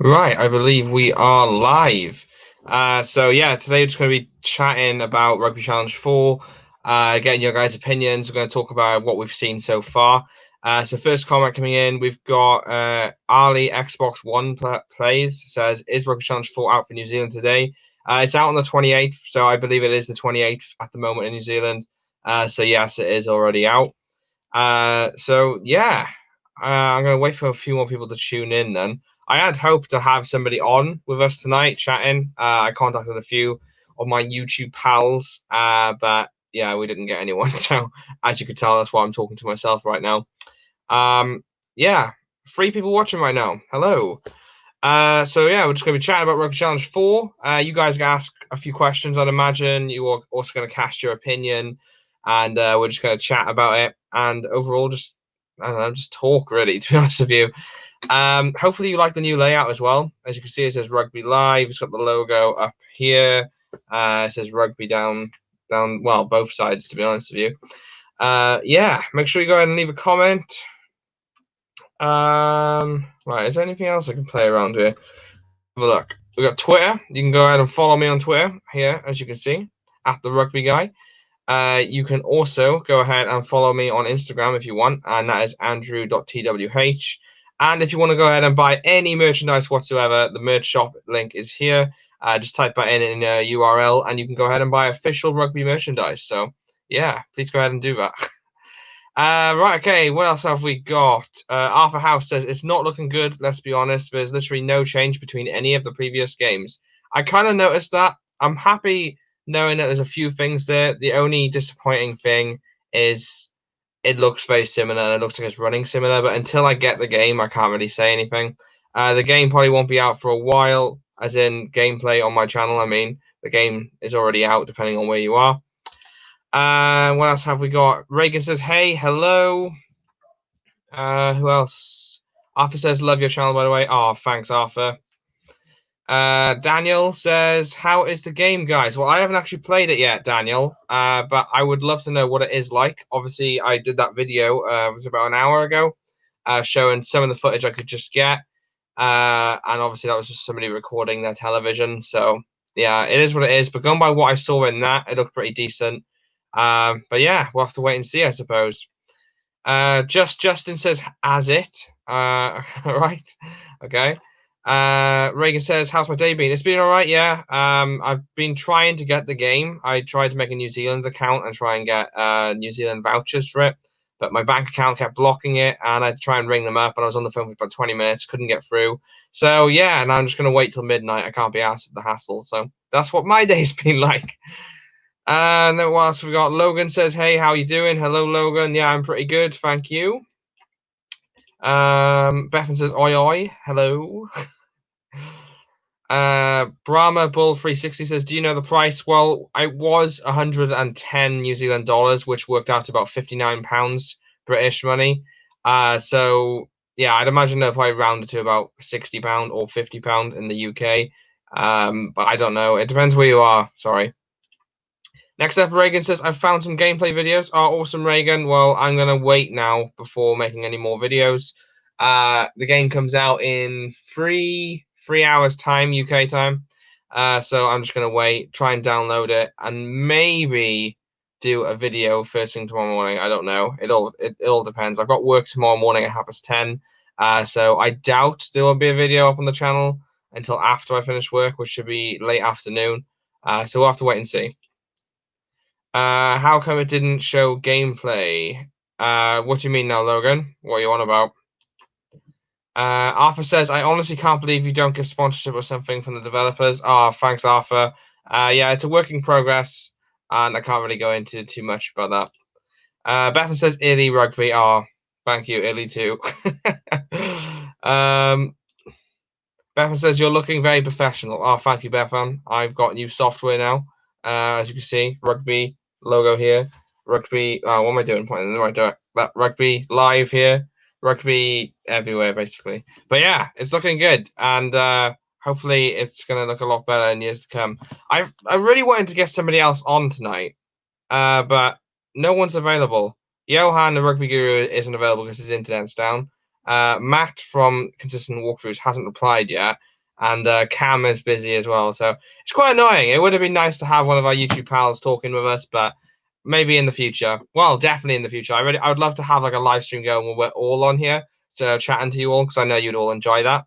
Right, I believe we are live. So yeah, today we're just going to be chatting about Rugby Challenge 4, getting your guys' opinions. We're going to talk about what we've seen so far. So first comment coming in, we've got Ali Xbox One plays says, "Is Rugby Challenge 4 out for New Zealand today?" It's out on the 28th, so I believe it is the 28th at the moment in New Zealand. So yes, it is already out. So yeah, I'm going to wait for a few more people to tune in then. I had hoped to have somebody on with us tonight chatting. I contacted a few of my YouTube pals, but yeah, we didn't get anyone. So as you can tell, that's why I'm talking to myself right now. Yeah, 3 people watching right now. Hello. So yeah, we're just going to be chatting about Rugby Challenge 4. You guys can ask a few questions, I'd imagine. You are also going to cast your opinion, and we're just going to chat about it. And overall, just I don't know, just talk really. To be honest with you. Hopefully you like the new layout as well. As you can see, it says Rugby Live. It's got the logo up here. It says Rugby down, well, both sides, to be honest with you. Yeah, make sure you go ahead and leave a comment. Right, is there anything else I can play around here? Have a look. We've got Twitter. You can go ahead and follow me on Twitter here, as you can see, at the Rugby Guy. You can also go ahead and follow me on Instagram if you want, and that is andrew.twh. And if you want to go ahead and buy any merchandise whatsoever, the merch shop link is here. Just type that in URL, and you can go ahead and buy official rugby merchandise. So, yeah, please go ahead and do that. Right, okay, what else have we got? Arthur House says, it's not looking good, let's be honest. There's literally no change between any of the previous games. I kind of noticed that. I'm happy knowing that there's a few things there. The only disappointing thing is it looks very similar and it looks like it's running similar, but until I get the game, I can't really say anything. The game probably won't be out for a while, as in gameplay on my channel. I mean, the game is already out, depending on where you are. What else have we got? Reagan says, hey, hello. Who else? Arthur says, love your channel, by the way. Oh, thanks, Arthur. Daniel says, how is the game, guys? Well, I haven't actually played it yet, Daniel, but I would love to know what it is like. Obviously, I did that video, it was about an hour ago, showing some of the footage I could just get. And obviously, that was just somebody recording their television. So, yeah, it is what it is. But going by what I saw in that, it looked pretty decent. But yeah, we'll have to wait and see, I suppose. Justin says, as it. Right. Okay. Reagan says, how's my day been? It's been all right, yeah. I've been trying to get the game. I tried to make a New Zealand account and try and get New Zealand vouchers for it, but my bank account kept blocking it, and I had to try and ring them up, and I was on the phone for about 20 minutes, couldn't get through. So yeah, and I'm just gonna wait till midnight. I can't be asked at the hassle. So that's what my day's been like. And then what else we got? Logan says, hey, how you doing? Hello, Logan. Yeah, I'm pretty good, thank you. Bethan says, oi, oi. Hello. Brahma Bull 360 says, do you know the price? Well, it was 110 New Zealand dollars, which worked out to about 59 pounds British money. So yeah, I'd imagine they'll probably round it to about 60 pound or 50 pound in the UK. But I don't know. It depends where you are. Sorry. Next up, Reagan says, I've found some gameplay videos. Oh, awesome, Reagan. Well, I'm going to wait now before making any more videos. The game comes out in three hours time, UK time. So I'm just going to wait, try and download it, and maybe do a video first thing tomorrow morning. I don't know. It all depends. I've got work tomorrow morning at 10:30. So I doubt there will be a video up on the channel until after I finish work, which should be late afternoon. So we'll have to wait and see. How come it didn't show gameplay? What do you mean now, Logan? What are you on about? Arthur says, I honestly can't believe you don't get sponsorship or something from the developers. Oh, thanks, Arthur. Yeah, it's a work in progress, and I can't really go into too much about that. Bethan says, Illy Rugby. Oh, thank you, Illy too. Bethan says, you're looking very professional. Oh, thank you, Bethan. I've got new software now. As you can see, Rugby logo here. Rugby, what am I doing? Pointing in the right direction. That Rugby live here. Rugby everywhere, basically. But yeah, it's looking good. And hopefully it's going to look a lot better in years to come. I really wanted to get somebody else on tonight, but no one's available. Johan, the rugby guru, isn't available because his internet's down. Matt from Consistent Walkthroughs hasn't replied yet. And Cam is busy as well. So it's quite annoying. It would have been nice to have one of our YouTube pals talking with us, but maybe in the future. Well, definitely in the future. I would love to have like a live stream going where we're all on here, so chatting to you all, because I know you'd all enjoy that.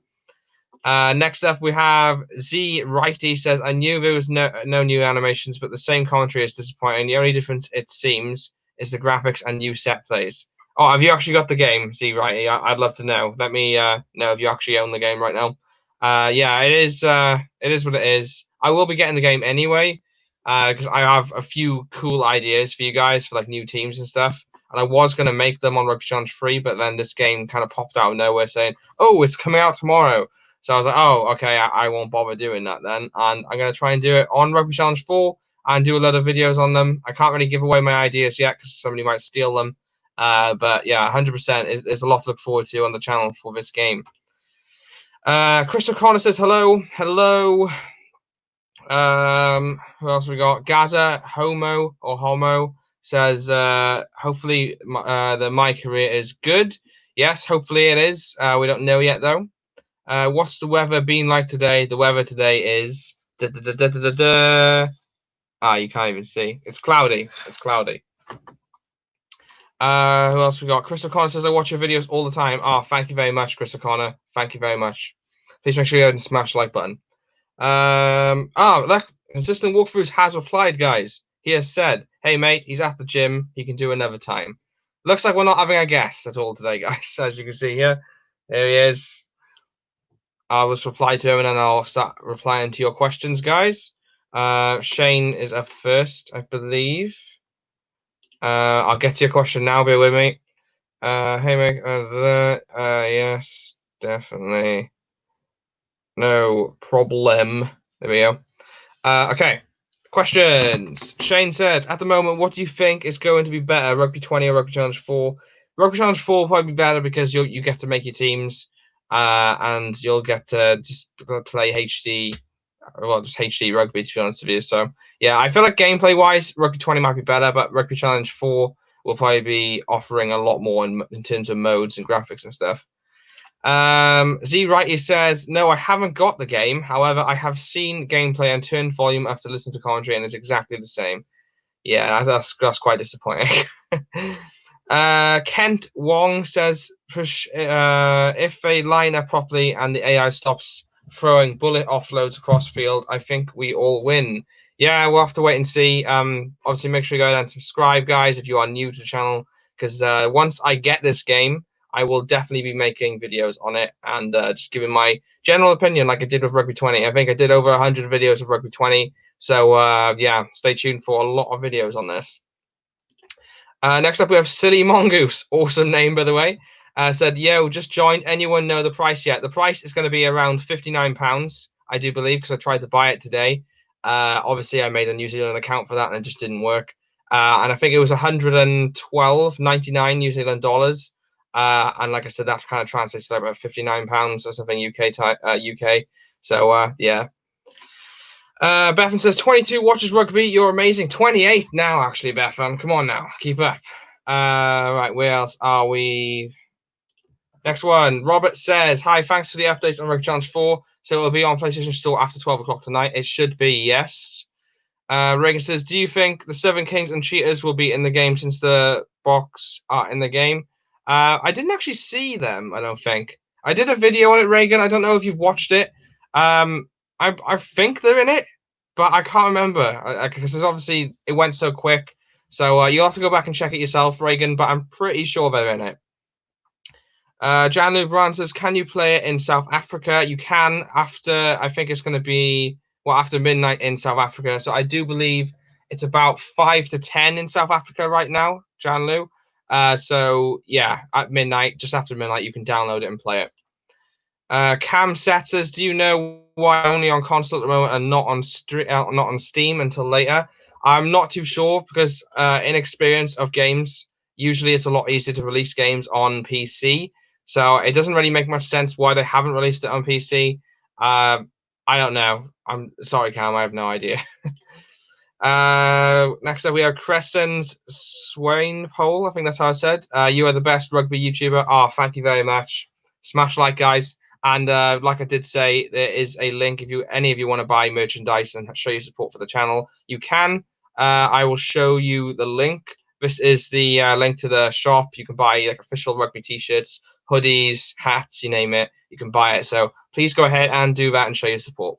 Next up, we have Z Righty says, I knew there was no new animations, but the same commentary is disappointing. The only difference, it seems, is the graphics and new set plays. Oh, have you actually got the game, Z Righty? I'd love to know. Let me know if you actually own the game right now. Yeah, it is what it is. I will be getting the game anyway, because I have a few cool ideas for you guys for like new teams and stuff. And I was going to make them on Rugby Challenge 3, but then this game kind of popped out of nowhere saying, oh, it's coming out tomorrow. So I was like, oh, okay, I won't bother doing that then. And I'm going to try and do it on Rugby Challenge 4 and do a lot of videos on them. I can't really give away my ideas yet because somebody might steal them. But yeah, 100%. There's a lot to look forward to on the channel for this game. Chris O'Connor says hello. Hello. Who else we got? Gaza Homo says hopefully my career is good. Yes, hopefully it is. We don't know yet though. What's the weather been like today? The weather today is you can't even see. It's cloudy. It's cloudy. Who else we got? Chris O'Connor says I watch your videos all the time. Oh, thank you very much, Chris O'Connor. Thank you very much. Please make sure you go and smash the like button. Look, Consistent Walkthroughs has replied, guys. He has said, hey, mate, he's at the gym. He can do another time. Looks like we're not having a guest at all today, guys, as you can see here. There he is. I'll just reply to him, and then I'll start replying to your questions, guys. Shane is up first, I believe. I'll get to your question now. Bear with me. Hey, mate. Yes, definitely. No problem. There we go. Okay. Questions. Shane says, at the moment, what do you think is going to be better, Rugby 20 or Rugby Challenge 4? Rugby Challenge 4 will probably be better because you get to make your teams, and you'll get to just play HD, well, just HD rugby, to be honest with you. So, yeah, I feel like gameplay-wise, Rugby 20 might be better, but Rugby Challenge 4 will probably be offering a lot more in terms of modes and graphics and stuff. Z Righty says, no, I haven't got the game. However, I have seen gameplay and turned volume up to listen to commentary, and it's exactly the same. Yeah, that's quite disappointing. Kent Wong says, if they line up properly and the AI stops throwing bullet offloads across field, I think we all win. Yeah, we'll have to wait and see. Obviously, make sure you go and subscribe, guys, if you are new to the channel, because once I get this game, I will definitely be making videos on it and just giving my general opinion like I did with Rugby 20. I think I did over 100 videos of Rugby 20. So, yeah, stay tuned for a lot of videos on this. Next up, we have Silly Mongoose. Awesome name, by the way. Said, yo, just joined. Anyone know the price yet? The price is going to be around £59, I do believe, because I tried to buy it today. Obviously, I made a New Zealand account for that and it just didn't work. And I think it was 112.99 New Zealand dollars. And like I said, that kind of translates to about £59 or something UK. So yeah. Bethan says 22 watches rugby. You're amazing. 28 now, actually, Bethan. Come on now, keep up. Right, where else are we? Next one. Robert says, hi, thanks for the updates on Rugby Challenge 4. So it'll be on PlayStation Store after 12 o'clock tonight. It should be, yes. Reagan says, do you think the Seven Kings and Cheetahs will be in the game since the box are in the game? I didn't actually see them, I don't think. I did a video on it, Reagan. I don't know if you've watched it. I think they're in it, but I can't remember because obviously it went so quick. So you'll have to go back and check it yourself, Reagan, but I'm pretty sure they're in it. Jan Brand says, can you play it in South Africa? You can after, I think it's going to be, well, after midnight in South Africa. So I do believe it's about 5 to 10 in South Africa right now, Janlu. So yeah, at midnight, just after midnight, you can download it and play it. Cam Setters, do you know why only on console at the moment and not on Steam until later? I'm not too sure because inexperience of games, usually it's a lot easier to release games on PC. So it doesn't really make much sense why they haven't released it on PC. I don't know. I'm sorry, Cam. I have no idea. Next up, we have Crescent's Swainpole. I think that's how I said. You are the best rugby YouTuber. Oh, thank you very much. Smash like, guys. And like I did say, there is a link if any of you want to buy merchandise and show your support for the channel. You can. I will show you the link. This is the link to the shop. You can buy like official rugby t-shirts, hoodies, hats, you name it. You can buy it. So please go ahead and do that and show your support.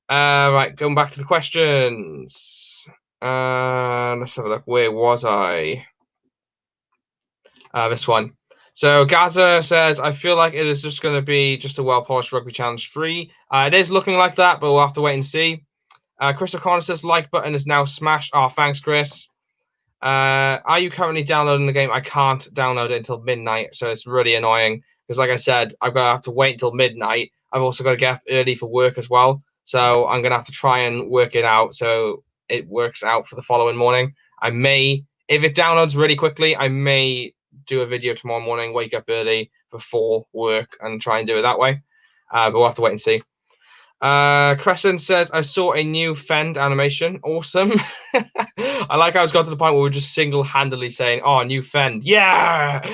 Right, going back to the questions. Let's have a look. Where was I? This one. So Gaza says, I feel like it is just going to be just a well-polished Rugby Challenge 3. It is looking like that, but we'll have to wait and see. Chris O'Connor says, like button is now smashed. Oh, thanks, Chris. Are you currently downloading the game? I can't download it until midnight, so it's really annoying. Because like I said, I'm going to have to wait until midnight. I've also got to get up early for work as well. So I'm going to have to try and work it out so it works out for the following morning. I may, if it downloads really quickly, I may do a video tomorrow morning, wake up early before work and try and do it that way. But we'll have to wait and see. Crescent says, I saw a new Fend animation. Awesome. I like how it's got to the point where we're just single-handedly saying, oh, new Fend. Yeah!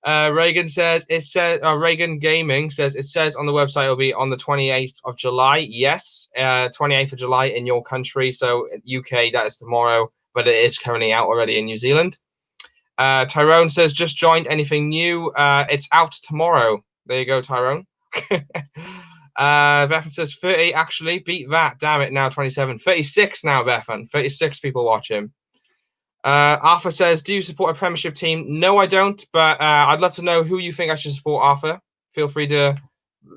Reagan says, Reagan Gaming says, it says on the website it'll be on the 28th of July. Yes, 28th of July in your country. So UK, that is tomorrow, but it is currently out already in New Zealand. Tyrone says, just joined. Anything new? It's out tomorrow. There you go, Tyrone. Bethan says 30 actually beat that. Damn it, now 27. 36 now, Bethan. 36 people watching. Arthur says, do you support a Premiership team? No, I don't, but I'd love to know who you think I should support, Arthur. Feel free to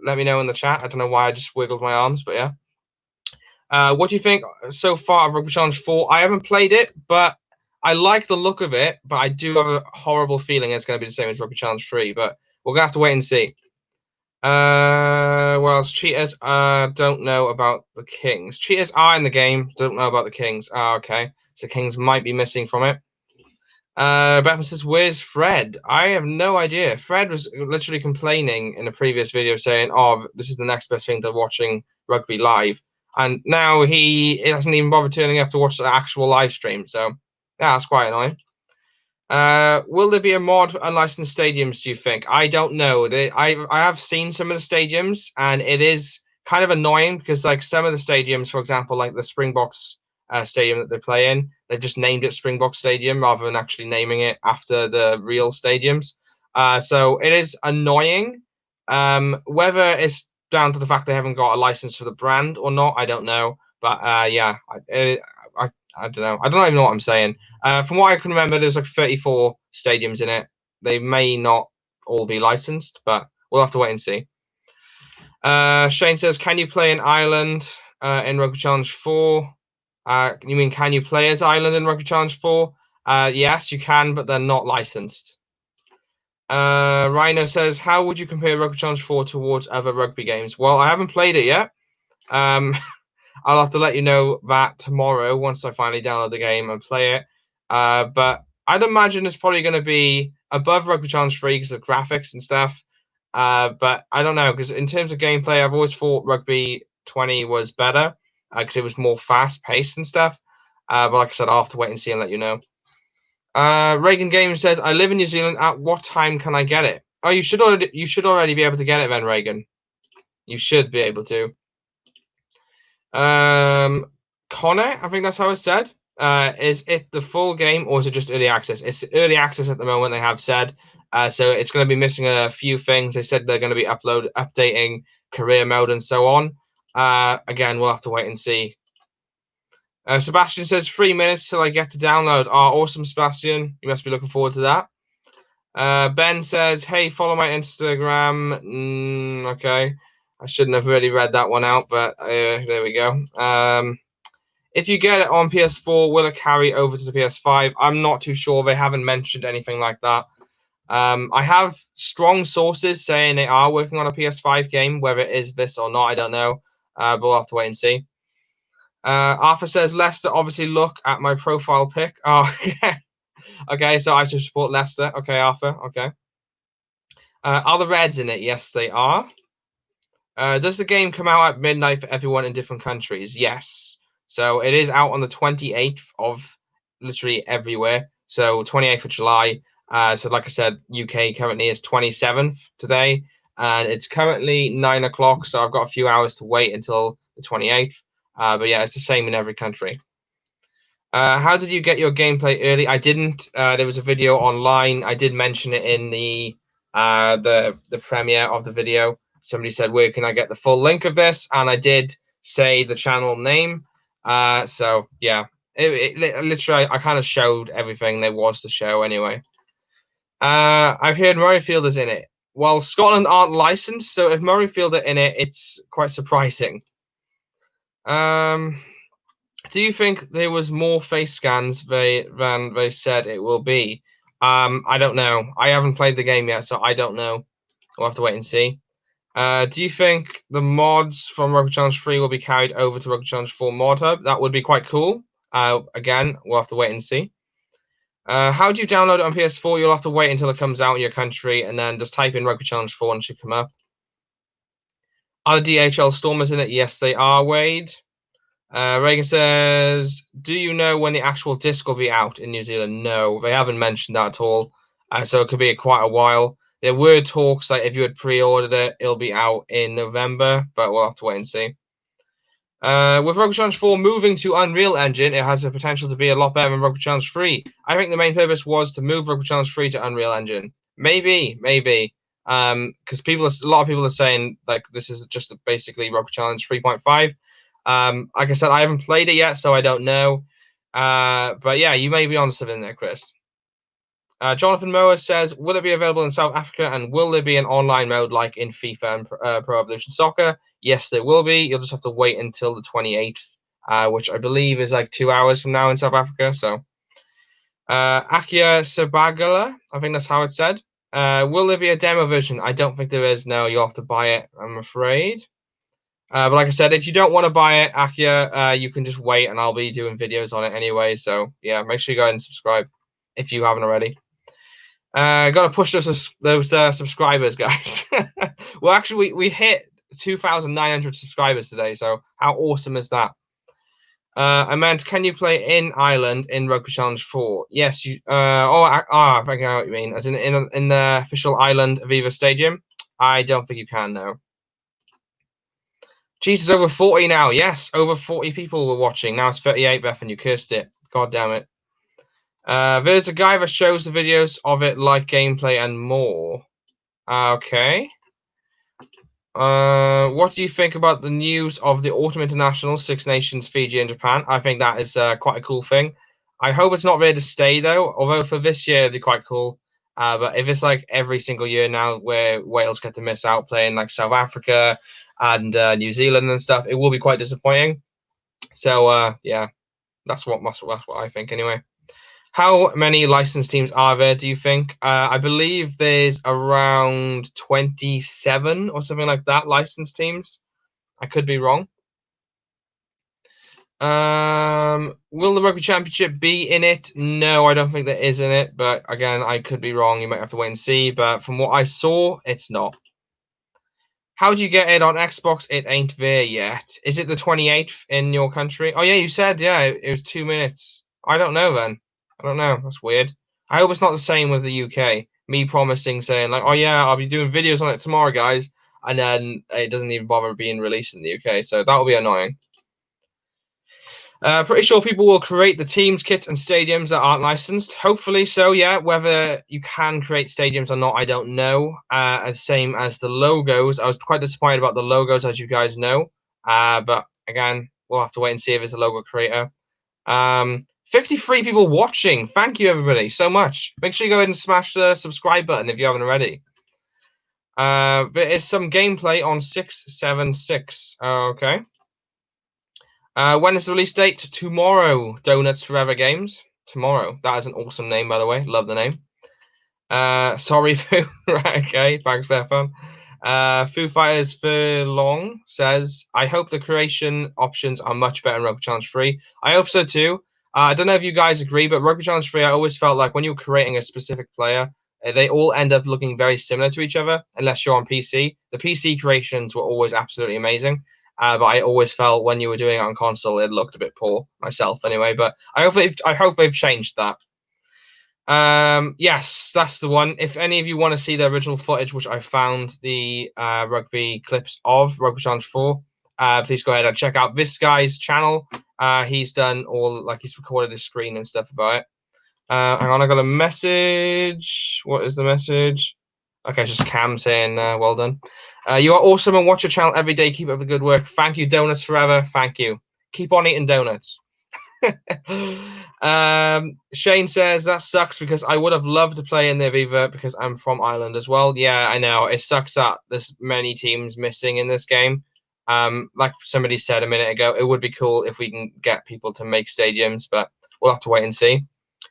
let me know in the chat. I don't know why I just wiggled my arms, but yeah. What do you think so far of Rugby Challenge 4? I haven't played it, but I like the look of it, but I do have a horrible feeling it's going to be the same as Rugby Challenge 3, but we're going to have to wait and see. Whilst cheaters don't know about the Kings. Cheaters are in the game, don't know about the Kings. Ah, okay. So Kings might be missing from it. Bethan says, where's Fred? I have no idea. Fred was literally complaining in a previous video saying, oh, this is the next best thing to watching rugby live. And now he hasn't even bothered turning up to watch the actual live stream. So, yeah, that's quite annoying. Will there be a mod for unlicensed stadiums, do you think? I don't know. I have seen some of the stadiums, and it is kind of annoying because, like, some of the stadiums, for example, like the Springboks stadium that they play in, they've just named it Springbok Stadium rather than actually naming it after the real stadiums. So it is annoying. Whether it's down to the fact they haven't got a license for the brand or not, I don't know. But yeah, I don't know. I don't even know what I'm saying. From what I can remember, there's like 34 stadiums in it. They may not all be licensed, but we'll have to wait and see. Shane says, can you play in Ireland in Rugby Challenge 4? You mean, can you play as Ireland in Rugby Challenge 4? Yes, you can, but they're not licensed. Rhino says, how would you compare Rugby Challenge 4 towards other rugby games? Well, I haven't played it yet. I'll have to let you know that tomorrow once I finally download the game and play it. But I'd imagine it's probably going to be above Rugby Challenge 3 because of graphics and stuff. But I don't know, because in terms of gameplay, I've always thought Rugby 20 was better because it was more fast-paced and stuff. But like I said, I'll have to wait and see and let you know. Reagan Gaming says, I live in New Zealand. At what time can I get it? Oh, you should already be able to get it then, Reagan. You should be able to. Connor, I think that's how it's said. Is it the full game or is it just early access? It's early access at the moment, they have said. So it's going to be missing a few things. They said they're going to be updating career mode and so on. Again, we'll have to wait and see. Sebastian says 3 minutes till I get to download. Oh, awesome, Sebastian. You must be looking forward to that. Ben says, hey, follow my Instagram. Okay. I shouldn't have really read that one out, but there we go. If you get it on PS4, will it carry over to the PS5? I'm not too sure. They haven't mentioned anything like that. I have strong sources saying they are working on a PS5 game. Whether it is this or not, I don't know. But we'll have to wait and see. Arthur says, Leicester, obviously look at my profile pic. Oh, okay, so I should support Leicester. Okay, Arthur, okay. Are the Reds in it? Yes, they are. Does the game come out at midnight for everyone in different countries? Yes. So it is out on the 28th of literally everywhere. So 28th of July. So like I said, UK currently is 27th today, and it's currently 9 o'clock. So I've got a few hours to wait until the 28th. But yeah, it's the same in every country. How did you get your gameplay early? I didn't. There was a video online. I did mention it in the premiere of the video. Somebody said, "Where can I get the full link of this?" And I did say the channel name. So yeah, it literally I kind of showed everything there was to show anyway. I've heard Murrayfield is in it. Well, Scotland aren't licensed, so if Murrayfield are in it, it's quite surprising. Do you think there was more face scans than they said it will be? I don't know. I haven't played the game yet, so I don't know. We'll have to wait and see. Do you think the mods from Rugby Challenge 3 will be carried over to Rugby Challenge 4 Mod Hub? That would be quite cool. Again, we'll have to wait and see. How do you download it on PS4? You'll have to wait until it comes out in your country, and then just type in Rugby Challenge 4 and it should come up. Are the DHL Stormers in it? Yes, they are, Wade. Reagan says, do you know when the actual disc will be out in New Zealand? No, they haven't mentioned that at all. So it could be quite a while. There were talks that if you had pre-ordered it, it'll be out in November, but we'll have to wait and see. With Rugby Challenge 4 moving to Unreal Engine, it has the potential to be a lot better than Rugby Challenge 3. I think the main purpose was to move Rugby Challenge 3 to Unreal Engine. Maybe. Because a lot of people are saying like this is just basically Rugby Challenge 3.5. Like I said, I haven't played it yet, so I don't know. But yeah, you may be on something there, Chris. Jonathan Moa says, will it be available in South Africa, and will there be an online mode like in FIFA and Pro Evolution Soccer? Yes, there will be. You'll just have to wait until the 28th, which I believe is like 2 hours from now in South Africa. So, Akia Sabagala, I think that's how it's said. Will there be a demo version? I don't think there is. No, you'll have to buy it, I'm afraid. But like I said, if you don't want to buy it, Akia, you can just wait, and I'll be doing videos on it anyway. So yeah, make sure you go ahead and subscribe if you haven't already. Got to push those subscribers, guys. Well, actually, we hit 2,900 subscribers today. So how awesome is that? I meant, can you play in Ireland in Rugby Challenge 4? Yes, you. I think I know what you mean. As in the official Ireland Aviva Stadium. I don't think you can, no. Jesus, over 40 now. Yes, over 40 people were watching. Now it's 38, Beth, and you cursed it. God damn it. There's a guy that shows the videos of it, like gameplay and more. Okay. What do you think about the news of the Autumn International, Six Nations, Fiji, and Japan? I think that is quite a cool thing. I hope it's not there to stay, though, although for this year, it'd be quite cool. But if it's like every single year now where Wales get to miss out playing like South Africa and New Zealand and stuff, it will be quite disappointing. So, yeah, that's what I think anyway. How many licensed teams are there, do you think? I believe there's around 27 or something like that licensed teams. I could be wrong. Will the Rugby Championship be in it? No, I don't think there is in it. But again, I could be wrong. You might have to wait and see. But from what I saw, it's not. How do you get it on Xbox? It ain't there yet. Is it the 28th in your country? Oh, yeah, you said, yeah, it was 2 minutes. I don't know then. I don't know. That's weird. I hope it's not the same with the UK. Me promising, saying like, oh yeah, I'll be doing videos on it tomorrow, guys. And then it doesn't even bother being released in the UK. So that will be annoying. Pretty sure people will create the teams, kits, and stadiums that aren't licensed. Hopefully so, yeah. Whether you can create stadiums or not, I don't know. Same as the logos. I was quite disappointed about the logos, as you guys know. But again, we'll have to wait and see if it's a logo creator. 53 people watching. Thank you, everybody, so much. Make sure you go ahead and smash the subscribe button if you haven't already. There is some gameplay on 676. Okay. When is the release date? Tomorrow. Donuts Forever Games. Tomorrow. That is an awesome name, by the way. Love the name. Sorry, Foo. Right, okay. Thanks, Bethon. Foo Fighters Furlong says, I hope the creation options are much better in Rugby Challenge 3. I hope so too. I don't know if you guys agree, but Rugby Challenge 3, I always felt like when you're creating a specific player, they all end up looking very similar to each other, unless you're on PC. The PC creations were always absolutely amazing. But I always felt when you were doing it on console, it looked a bit poor myself anyway. But I hope they've changed that. Yes, that's the one. If any of you want to see the original footage, which I found the rugby clips of Rugby Challenge 4, please go ahead and check out this guy's channel. He's done all, like, he's recorded his screen and stuff about it. Hang on, I got a message. What is the message? Okay, it's just Cam saying, well done. You are awesome and watch your channel every day. Keep up the good work. Thank you, donuts forever. Thank you. Keep on eating donuts. Shane says that sucks because I would have loved to play in the Aviva because I'm from Ireland as well. Yeah, I know. It sucks that there's many teams missing in this game. Like somebody said a minute ago, it would be cool if we can get people to make stadiums, but we'll have to wait and see.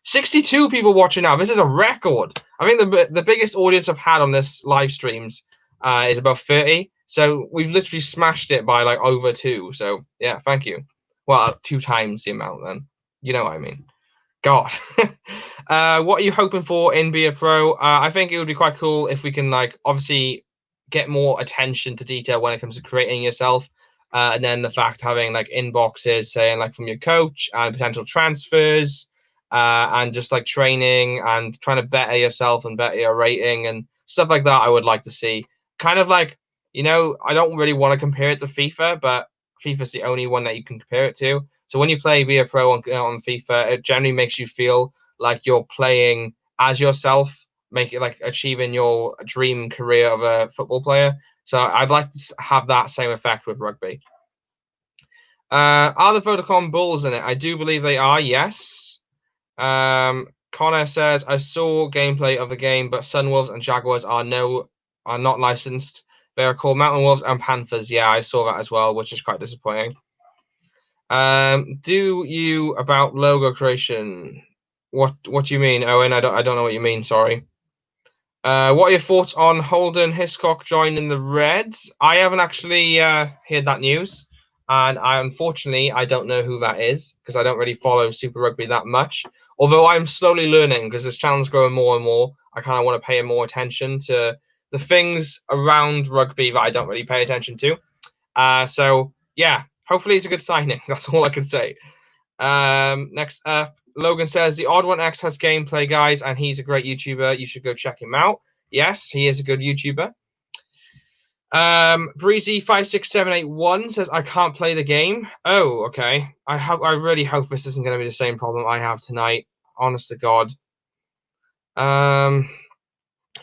62 people watching now. This is a record. I think the biggest audience I've had on this live streams is about 30. So we've literally smashed it by like over 2. So yeah, thank you. Well, 2 times the amount then. You know what I mean. God. What are you hoping for in Be a Pro? I think it would be quite cool if we can, like, obviously get more attention to detail when it comes to creating yourself. And then the fact having like inboxes saying like from your coach and potential transfers. And just like training and trying to better yourself and better your rating and stuff like that. I would like to see kind of like, you know, I don't really want to compare it to FIFA, but FIFA's the only one that you can compare it to. So when you play Be a Pro on FIFA, it generally makes you feel like you're playing as yourself, make it like achieving your dream career of a football player. So I'd like to have that same effect with rugby. Are the Vodacom Bulls in it? I do believe they are, yes. Connor says, I saw gameplay of the game, but Sunwolves and Jaguars are not licensed. They are called Mountain Wolves and Panthers. Yeah, I saw that as well, which is quite disappointing. Do you about logo creation? What do you mean, Owen? I don't know what you mean, sorry. What are your thoughts on Holden Hiscock joining the Reds? I haven't actually heard that news. And unfortunately, I don't know who that is because I don't really follow Super Rugby that much. Although I'm slowly learning because this channel's growing more and more. I kind of want to pay more attention to the things around rugby that I don't really pay attention to. So, yeah, hopefully it's a good signing. That's all I can say. Next up, Logan says, the Odd One X has gameplay, guys, and he's a great YouTuber. You should go check him out. Yes, he is a good YouTuber. Breezy56781 says, I can't play the game. Oh, okay. I really hope this isn't going to be the same problem I have tonight. Honest to God.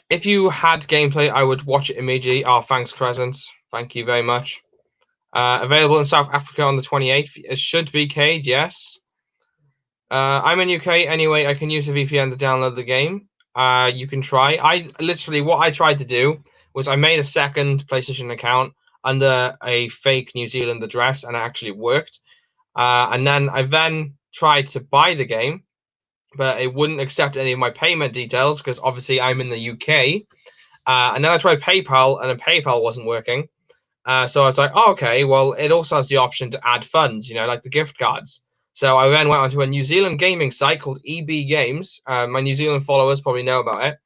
If you had gameplay, I would watch it immediately. Oh, thanks, Crescent. Thank you very much. Available in South Africa on the 28th. It should be Cade, yes. I'm in UK anyway. I can use a VPN to download the game. You can try. What I tried to do was I made a second PlayStation account under a fake New Zealand address, and it actually worked. And then I tried to buy the game, but it wouldn't accept any of my payment details because obviously I'm in the UK. And then I tried PayPal, and then PayPal wasn't working. So I was like, oh, okay, well, it also has the option to add funds, you know, like the gift cards. So I then went onto a New Zealand gaming site called EB Games. My New Zealand followers probably know about it.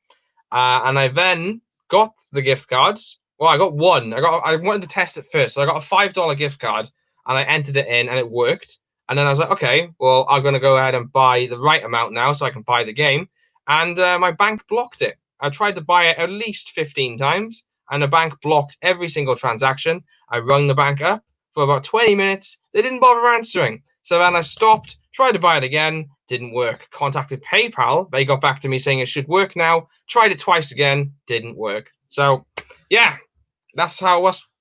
And I then got the gift cards. Well, I got one. I wanted to test it first. So I got a $5 gift card and I entered it in and it worked. And then I was like, okay, well, I'm going to go ahead and buy the right amount now so I can buy the game. And my bank blocked it. I tried to buy it at least 15 times and the bank blocked every single transaction. I rung the bank up for about 20 minutes. They didn't bother answering. So then I stopped, tried to buy it again, didn't work. Contacted PayPal. They got back to me saying it should work now. Tried it twice again, didn't work. So, yeah, that's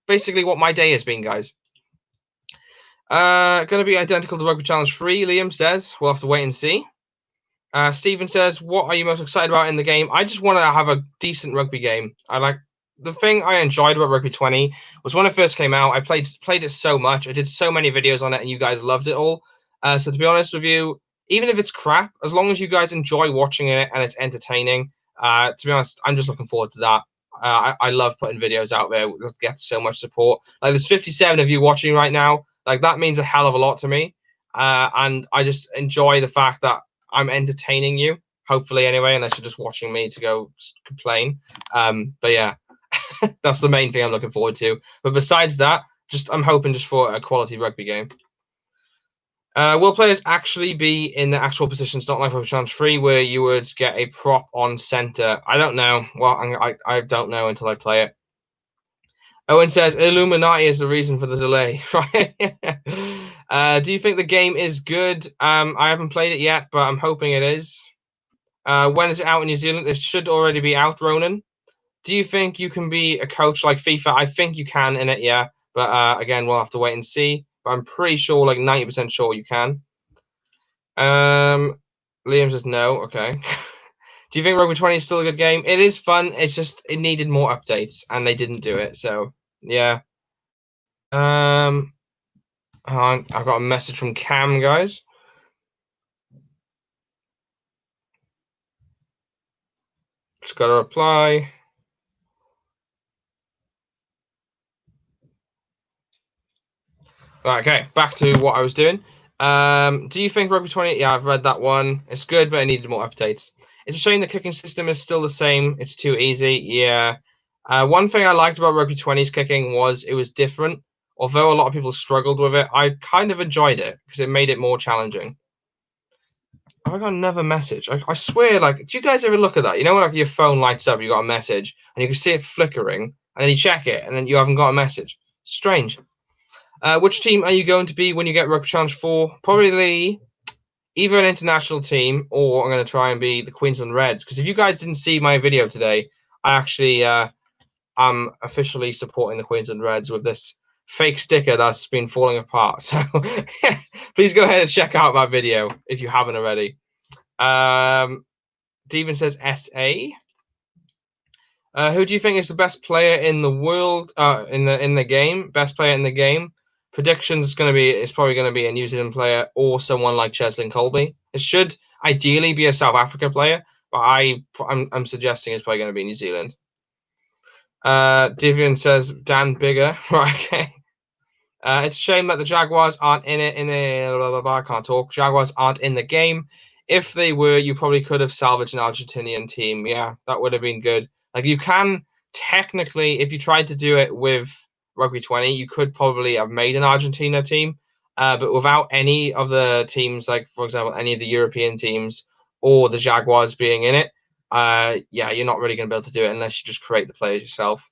basically what my day has been, guys. Going to be identical to Rugby Challenge 3, Liam says. We'll have to wait and see. Stephen says, what are you most excited about in the game? I just want to have a decent rugby game. The thing I enjoyed about Rugby 20 was when it first came out, I played it so much. I did so many videos on it, and you guys loved it all. So to be honest with you, even if it's crap, as long as you guys enjoy watching it and it's entertaining, to be honest, I'm just looking forward to that. I love putting videos out there that get so much support. Like, there's 57 of you watching right now. Like, that means a hell of a lot to me. And I just enjoy the fact that I'm entertaining you, hopefully anyway, unless you're just watching me to go complain. But yeah. That's the main thing I'm looking forward to. But besides that, I'm hoping just for a quality rugby game. Will players actually be in the actual positions, not like Rugby Challenge 3, where you would get a prop on center? I don't know. Well, I don't know until I play it. Owen says Illuminati is the reason for the delay. Right? Do you think the game is good? I haven't played it yet, but I'm hoping it is. When is it out in New Zealand? It should already be out, Ronan. Do you think you can be a coach like FIFA? I think you can in it, yeah. But again, we'll have to wait and see. But I'm pretty sure, like 90% sure you can. Liam says no. Okay. Do you think Rugby 20 is still a good game? It is fun. It's just it needed more updates, and they didn't do it. So yeah. I've got a message from Cam, guys. Just got to reply. Right, okay, back to what I was doing. Do you think Rugby 20? Yeah, I've read that one. It's good, but it needed more updates. It's a shame the kicking system is still the same. It's too easy. Yeah. One thing I liked about Rugby 20's kicking was it was different. Although a lot of people struggled with it, I kind of enjoyed it because it made it more challenging. Have I got another message? I swear, like, do you guys ever look at that? You know, when, like, your phone lights up, you got a message, and you can see it flickering, and then you check it, and then you haven't got a message. Strange. Which team are you going to be when you get Rugby Challenge 4? Probably either an international team, or I'm going to try and be the Queensland Reds. Because if you guys didn't see my video today, I actually am officially supporting the Queensland Reds with this fake sticker that's been falling apart. So please go ahead and check out my video if you haven't already. Steven says SA. Who do you think is the best player in the world? In the game, best player in the game. Predictions is probably going to be a New Zealand player or someone like Cheslin Colby. It should ideally be a South Africa player, but I'm suggesting it's probably going to be New Zealand. Divian says Dan Bigger. Right, okay. It's a shame that the Jaguars aren't in it. Blah, blah, blah, I can't talk. Jaguars aren't in the game. If they were, you probably could have salvaged an Argentinian team. Yeah, that would have been good. Like, you can technically, if you tried to do it with Rugby 20, you could probably have made an Argentina team. But without any of the teams, like, for example, any of the European teams or the Jaguars being in it, yeah, you're not really going to be able to do it unless you just create the players yourself.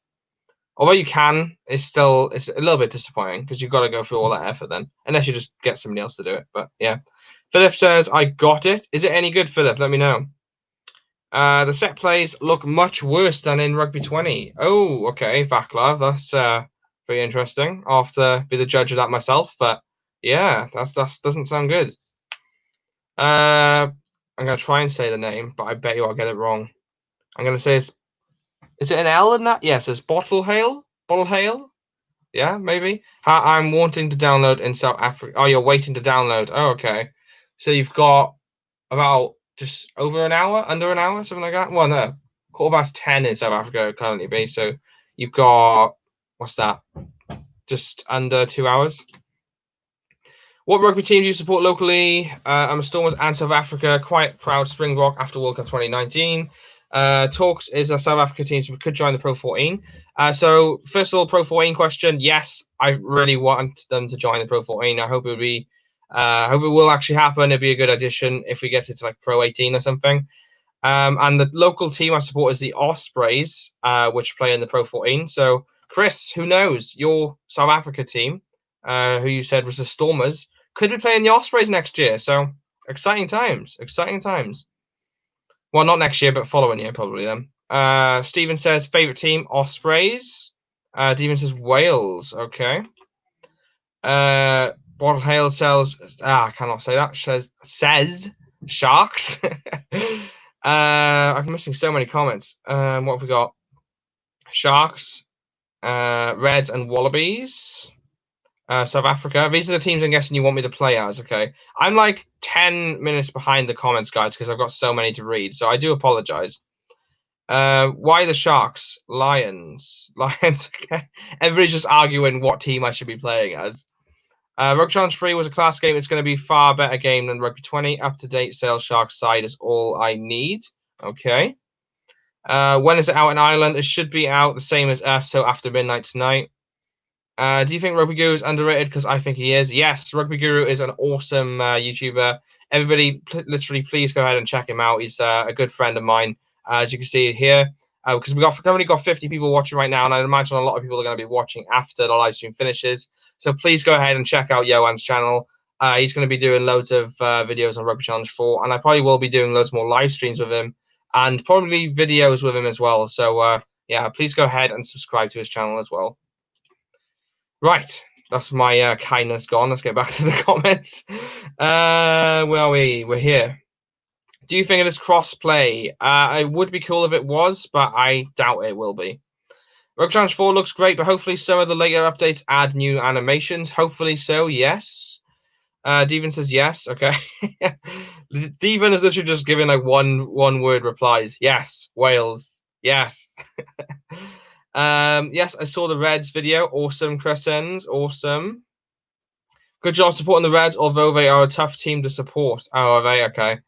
Although you can, it's a little bit disappointing because you've got to go through all that effort then, unless you just get somebody else to do it. But yeah, Philip says, I got it. Is it any good, Philip? Let me know. The set plays look much worse than in Rugby 20. Oh, okay, Vaclav, that's very interesting. I'll have to be the judge of that myself, but yeah, that doesn't sound good. I'm going to try and say the name, but I bet you I'll get it wrong. I'm going to say is it an L in that? Yes, it's Bottle Hale? Bottle Hale? Yeah, maybe. I'm wanting to download in South Africa. Oh, you're waiting to download. Oh, okay. So you've got about just over an hour, under an hour, something like that. Well, no, 10:15 in South Africa currently be. So you've got, what's that? Just under 2 hours. What rugby team do you support locally? I'm a Stormers and South Africa. Quite proud Springbok after World Cup 2019. Talks is a South Africa team, so we could join the Pro 14. So first of all, Pro 14 question. Yes, I really want them to join the Pro 14. I hope it would be. I hope it will actually happen. It'd be a good addition if we get it to like Pro 18 or something. And the local team I support is the Ospreys, which play in the Pro 14. So Chris, who knows? Your South Africa team, who you said was the Stormers, could be playing the Ospreys next year. So exciting times. Exciting times. Well, not next year, but following year, probably then. Stephen says, favourite team, Ospreys. Stephen says, Wales. Okay. Bottle Hale says, I cannot say that. Says Sharks. I'm missing so many comments. What have we got? Sharks, Reds, and Wallabies. South Africa. These are the teams I'm guessing you want me to play as. Okay, I'm like 10 minutes behind the comments, guys, because I've got so many to read. So I do apologize. Why the Sharks? Lions. Okay. Everybody's just arguing what team I should be playing as. Rugby Challenge 3 was a class game. It's going to be a far better game than Rugby 20. Up-to-date Sale Sharks side is all I need. Okay. When is it out in Ireland? It should be out the same as us, so after midnight tonight. Do you think Rugby Guru is underrated? Because I think he is. Yes, Rugby Guru is an awesome YouTuber. Everybody, literally, please go ahead and check him out. He's a good friend of mine, as you can see here. Because we've only got 50 people watching right now, and I imagine a lot of people are going to be watching after the live stream finishes. So please go ahead and check out Johan's channel. He's going to be doing loads of videos on Rugby Challenge 4, and I probably will be doing loads more live streams with him, and probably videos with him as well. So yeah, please go ahead and subscribe to his channel as well. Right, that's my kindness gone. Let's get back to the comments. Where are we? We're here. Do you think it is cross-play? It would be cool if it was, but I doubt it will be. Rugby Challenge 4 looks great, but hopefully some of the later updates add new animations. Hopefully so, yes. Devon says yes. Okay. Devon is literally just giving like one word replies. Yes, Wales. Yes. Yes, I saw the Reds video. Awesome, Crescens. Awesome. Good job supporting the Reds, although they are a tough team to support. Oh, are they? Okay.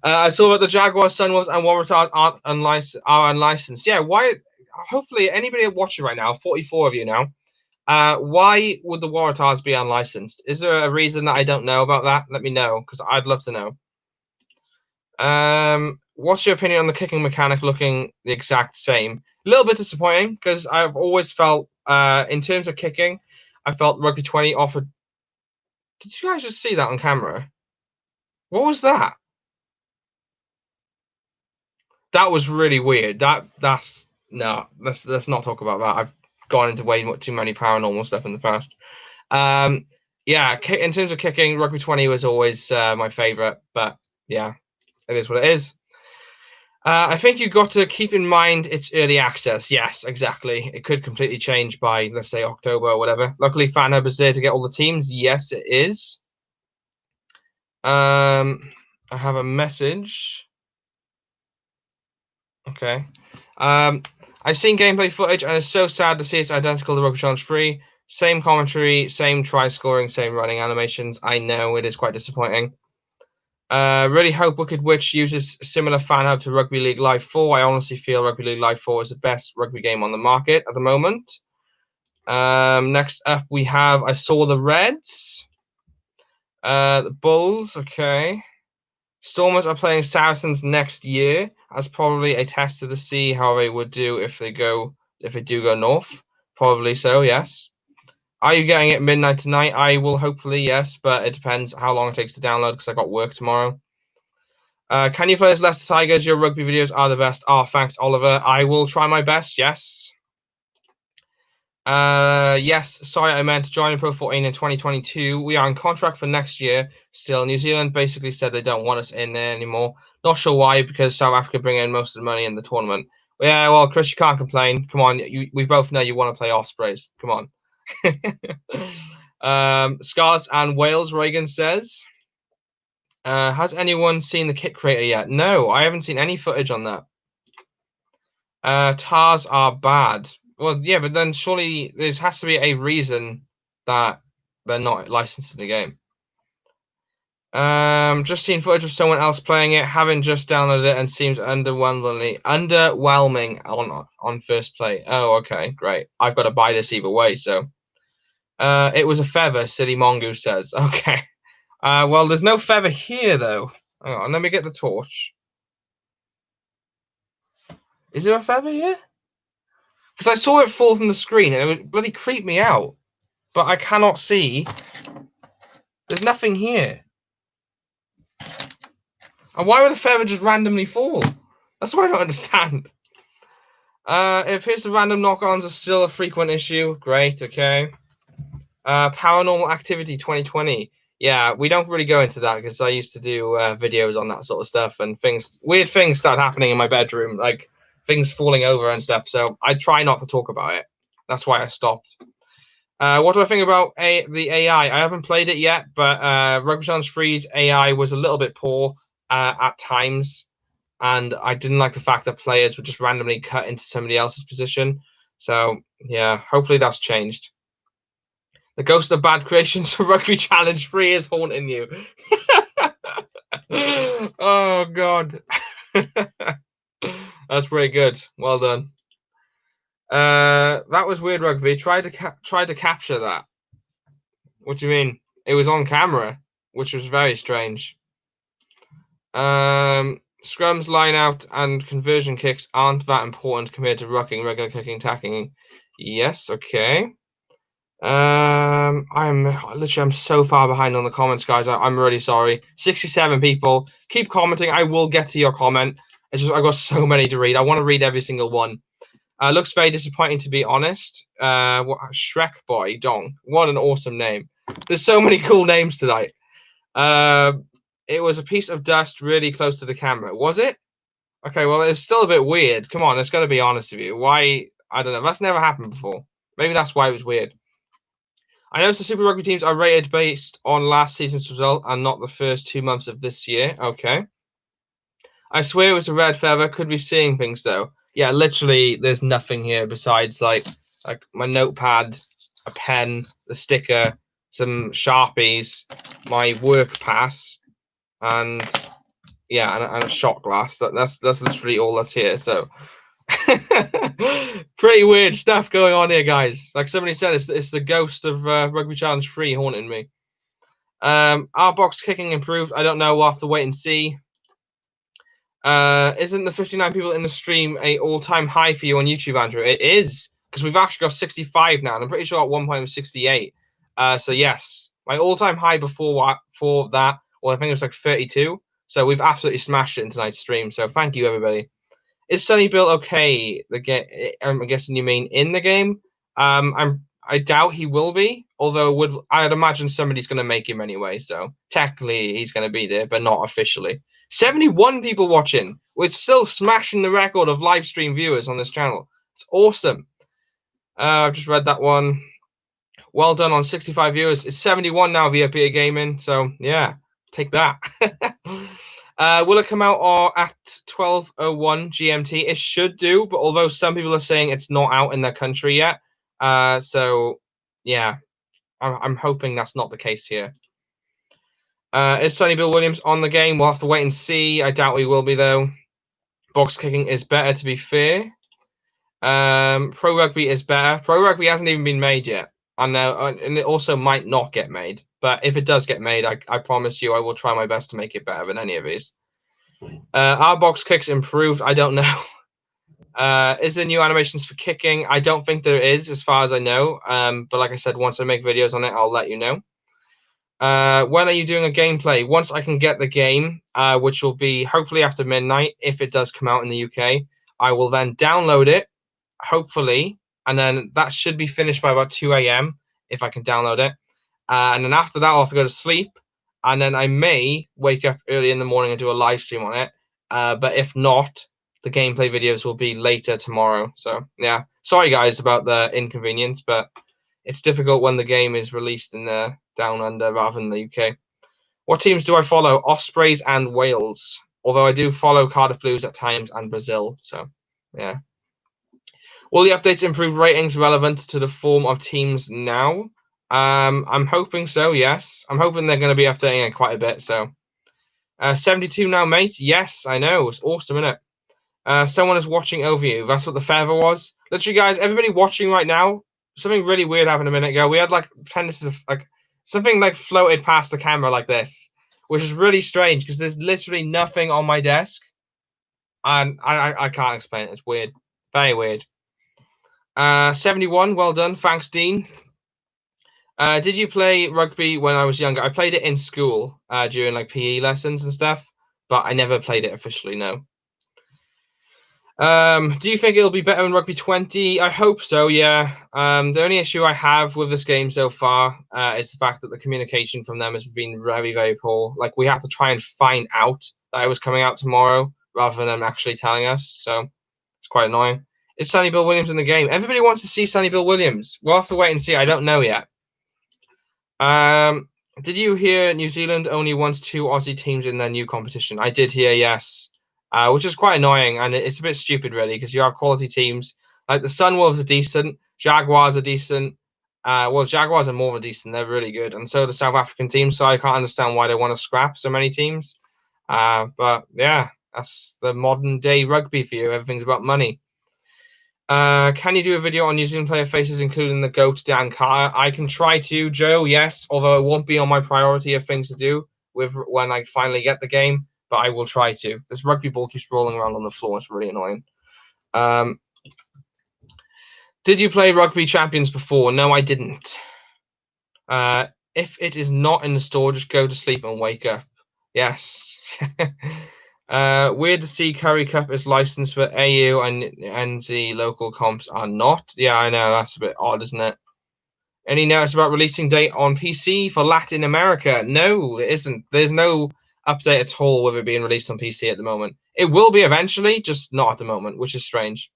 I saw that the Jaguars, Sunwolves, and Waratahs are unlicensed. Yeah, why? Hopefully, anybody watching right now, 44 of you now, why would the Waratahs be unlicensed? Is there a reason that I don't know about that? Let me know, because I'd love to know. What's your opinion on the kicking mechanic looking the exact same? A little bit disappointing, because I've always felt, in terms of kicking, I felt Rugby 20 offered... Did you guys just see that on camera? What was that? That was really weird. Let's not talk about that. I've gone into way too many paranormal stuff in the past. Yeah, in terms of kicking, Rugby 20 was always my favorite, but yeah, it is what it is. I think you've got to keep in mind it's early access. Yes, exactly. It could completely change by, let's say, October or whatever. Luckily, FanHub is there to get all the teams. Yes, it is. I have a message. Okay. I've seen gameplay footage, and it's so sad to see it's identical to Rugby Challenge 3. Same commentary, same try scoring, same running animations. I know it is quite disappointing. Really hope Wicked Witch uses similar fan hub to Rugby League Live 4. I honestly feel Rugby League Live 4 is the best rugby game on the market at the moment. Next up, we have I saw the Reds. The Bulls, okay. Stormers are playing Saracens next year as probably a tester to see how they would do if they do go north. Probably so, yes. Are you getting it midnight tonight? I will hopefully, yes, but it depends how long it takes to download because I got work tomorrow. Can you play as Leicester Tigers? Your rugby videos are the best. Oh, thanks, Oliver. I will try my best, yes. Yes, sorry, I meant to join Pro 14 in 2022. We are on contract for next year. Still, New Zealand basically said they don't want us in there anymore. Not sure why, because South Africa bring in most of the money in the tournament. Yeah, well, Chris, you can't complain. Come on, we both know you want to play Ospreys. Come on. Scarlets and Wales, Reagan says. Has anyone seen the kit creator yet? No, I haven't seen any footage on that. TARs are bad. Well, yeah, but then surely there has to be a reason that they're not licensed to the game. Just seen footage of someone else playing it, haven't just downloaded it, and seems underwhelming on first play. Oh, okay, great. I've got to buy this either way, so. It was a feather, Silly Mongoose says. Okay. Well, there's no feather here, though. Hang on, let me get the torch. Is there a feather here? Because I saw it fall from the screen, and it would bloody creep me out. But I cannot see. There's nothing here. And why would the feather just randomly fall? That's what I don't understand. It appears the random knock-ons are still a frequent issue. Great, okay. Paranormal Activity 2020. Yeah, we don't really go into that because I used to do videos on that sort of stuff, and weird things start happening in my bedroom, like things falling over and stuff. So I try not to talk about it. That's why I stopped. What do I think about the AI? I haven't played it yet, but Rugby Challenge 3's AI was a little bit poor at times, and I didn't like the fact that players would just randomly cut into somebody else's position. So yeah, hopefully that's changed. The ghost of bad creations for Rugby Challenge 3 is haunting you. Oh, God. That's pretty good. Well done. That was weird, Rugby. Tried to capture that. What do you mean? It was on camera, which was very strange. Scrums, line out, and conversion kicks aren't that important compared to rucking, regular kicking, tacking. Yes, okay. I'm so far behind on the comments, guys. I'm really sorry. 67 people. Keep commenting. I will get to your comment. It's just I've got so many to read. I want to read every single one. Looks very disappointing, to be honest. Shrek Boy Dong. What an awesome name. There's so many cool names tonight. It was a piece of dust really close to the camera. Was it? Okay, well, it's still a bit weird. Come on, let's gotta be honest with you. Why? I don't know. That's never happened before. Maybe that's why it was weird. I noticed the Super Rugby teams are rated based on last season's result and not the first 2 months of this year. Okay. I swear it was a red feather. Could be seeing things though. Yeah, literally, there's nothing here besides like my notepad, a pen, the sticker, some Sharpies, my work pass, and yeah, and a shot glass. That's literally all that's here. So pretty weird stuff going on here, guys. Like somebody said, it's the ghost of Rugby Challenge 3 haunting me. Our box kicking improved. I don't know. We'll have to wait and see. Isn't the 59 people in the stream a all-time high for you on YouTube, Andrew? It is, because we've actually got 65 now, and I'm pretty sure at one point it was 68. So yes, my all-time high before that, well, I think it was like 32. So we've absolutely smashed it in tonight's stream. So thank you, everybody. Is Sunny Bill okay? I'm guessing you mean in the game. I doubt he will be, although I'd imagine somebody's going to make him anyway. So technically he's going to be there, but not officially. 71 people watching. We're still smashing the record of live stream viewers on this channel. It's awesome. I've just read that one. Well done on 65 viewers. It's 71 now via PA Gaming. So yeah, take that. Will it come out at 12:01 GMT? It should do, but although some people are saying it's not out in their country yet, so yeah, I'm hoping that's not the case here. Is Sonny Bill Williams on the game? We'll have to wait and see. I doubt he will be though. Box kicking is better, to be fair. Pro Rugby is better. Pro Rugby hasn't even been made yet. I know, and it also might not get made. But if it does get made, I promise you I will try my best to make it better than any of these. Our box kicks improved. I don't know. Is there new animations for kicking? I don't think there is, as far as I know. But like I said, once I make videos on it, I'll let you know. When are you doing a gameplay? Once I can get the game, which will be hopefully after midnight, if it does come out in the UK, I will then download it, hopefully, and then that should be finished by about 2 a.m. if I can download it. And then after that, I'll have to go to sleep, and then I may wake up early in the morning and do a live stream on it. But if not, the gameplay videos will be later tomorrow. So yeah, sorry guys about the inconvenience, but it's difficult when the game is released in the down under rather than the UK. What teams do I follow? Ospreys and Wales. Although I do follow Cardiff Blues at times and Brazil. So yeah. Will the updates improve ratings relevant to the form of teams now? I'm hoping so, yes. I'm hoping they're going to be updating it quite a bit. So 72 now, mate. Yes, I know. It's awesome, isn't it? Someone is watching over you. That's what the feather was. Literally, guys, everybody watching right now, something really weird happened a minute ago. We had like tendencies of like something like floated past the camera like this, which is really strange because there's literally nothing on my desk, and I can't explain it. It's weird, very weird. 71, well done, thanks, Dean. Did you play rugby when I was younger? I played it in school during like PE lessons and stuff, but I never played it officially. No. Do you think it'll be better in Rugby 20? I hope so, yeah. The only issue I have with this game so far is the fact that the communication from them has been very, very poor. Like, we have to try and find out that it was coming out tomorrow rather than them actually telling us. So it's quite annoying. Is Sonny Bill Williams in the game? Everybody wants to see Sonny Bill Williams. We'll have to wait and see. I don't know yet. Did you hear New Zealand only wants 2 Aussie teams in their new competition? I did hear, yes. Which is quite annoying, and it's a bit stupid, really, because you have quality teams. Like, the Sunwolves are decent, Jaguars are decent. Well, Jaguars are more decent, they're really good, and so are the South African teams, so I can't understand why they want to scrap so many teams. But, yeah, that's the modern-day rugby for you. Everything's about money. Can you do a video on New Zealand player faces, including the GOAT Dan Carter? I can try to, Joe, yes, although it won't be on my priority of things to do with when I finally get the game, but I will try to. This rugby ball keeps rolling around on the floor. It's really annoying. Did you play Rugby Champions before? No, I didn't. If it is not in the store, just go to sleep and wake up. Yes. Weird to see Curry Cup is licensed, but AU and the local comps are not. Yeah, I know. That's a bit odd, isn't it? Any notice about releasing date on PC for Latin America? No, it isn't. There's no update at all with it being released on PC at the moment. It will be eventually, just not at the moment, which is strange.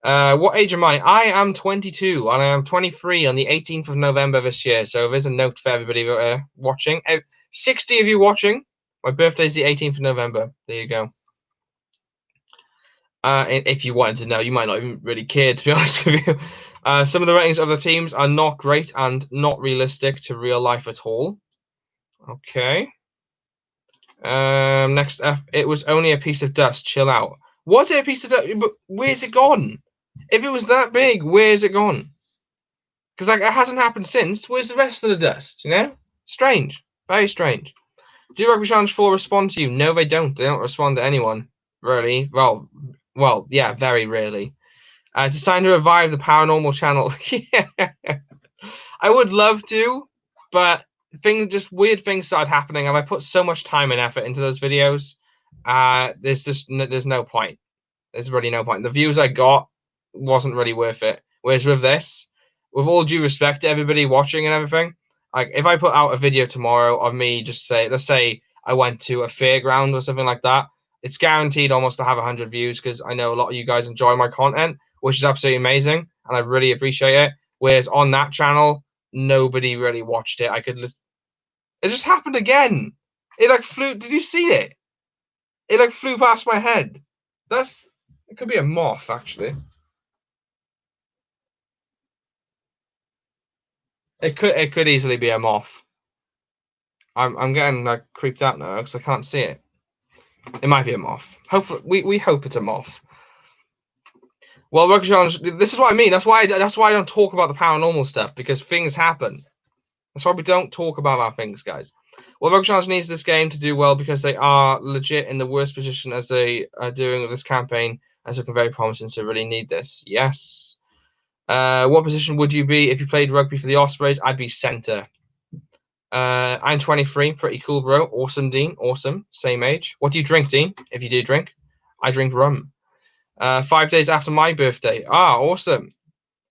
What age am I? I am 22, and I am 23 on the 18th of November this year. So there's a note for everybody watching. 60 of you watching. My birthday is the 18th of November. There you go. If you wanted to know, you might not even really care, to be honest with you. Some of the ratings of the teams are not great and not realistic to real life at all. Okay. Next up, it was only a piece of dust. Chill out. Was it a piece of dust? But where's it gone? If it was that big, where's it gone? Because like it hasn't happened since. Where's the rest of the dust? You know, strange, very strange. Do Rugby Challenge 4 respond to you? No, they don't. They don't respond to anyone, really. Well, yeah, very rarely. It's time to revive the paranormal channel. Yeah. I would love to, but weird things started happening, and I put so much time and effort into those videos. There's no point. There's really no point. The views I got wasn't really worth it. Whereas with this, with all due respect to everybody watching and everything, like if I put out a video tomorrow of me let's say I went to a fairground or something like that, it's guaranteed almost to have 100 views because I know a lot of you guys enjoy my content, which is absolutely amazing, and I really appreciate it. Whereas on that channel, nobody really watched it. It just happened again. It like flew. Did you see it? It like flew past my head. It could be a moth, actually. It could easily be a moth. I'm getting like creeped out now because I can't see it. It might be a moth. Hopefully, we hope it's a moth. Well, Rugby Challenge, this is what I mean. That's why I don't talk about the paranormal stuff, because things happen. That's why we don't talk about our things, guys. Well, Rugby Challenge needs this game to do well because they are legit in the worst position as they are doing with this campaign, and looking very promising. So really need this. Yes. What position would you be if you played rugby for the Ospreys? I'd be centre. I'm 23. Pretty cool, bro. Awesome, Dean. Awesome. Same age. What do you drink, Dean? If you do drink, I drink rum. 5 days after my birthday. Ah, awesome.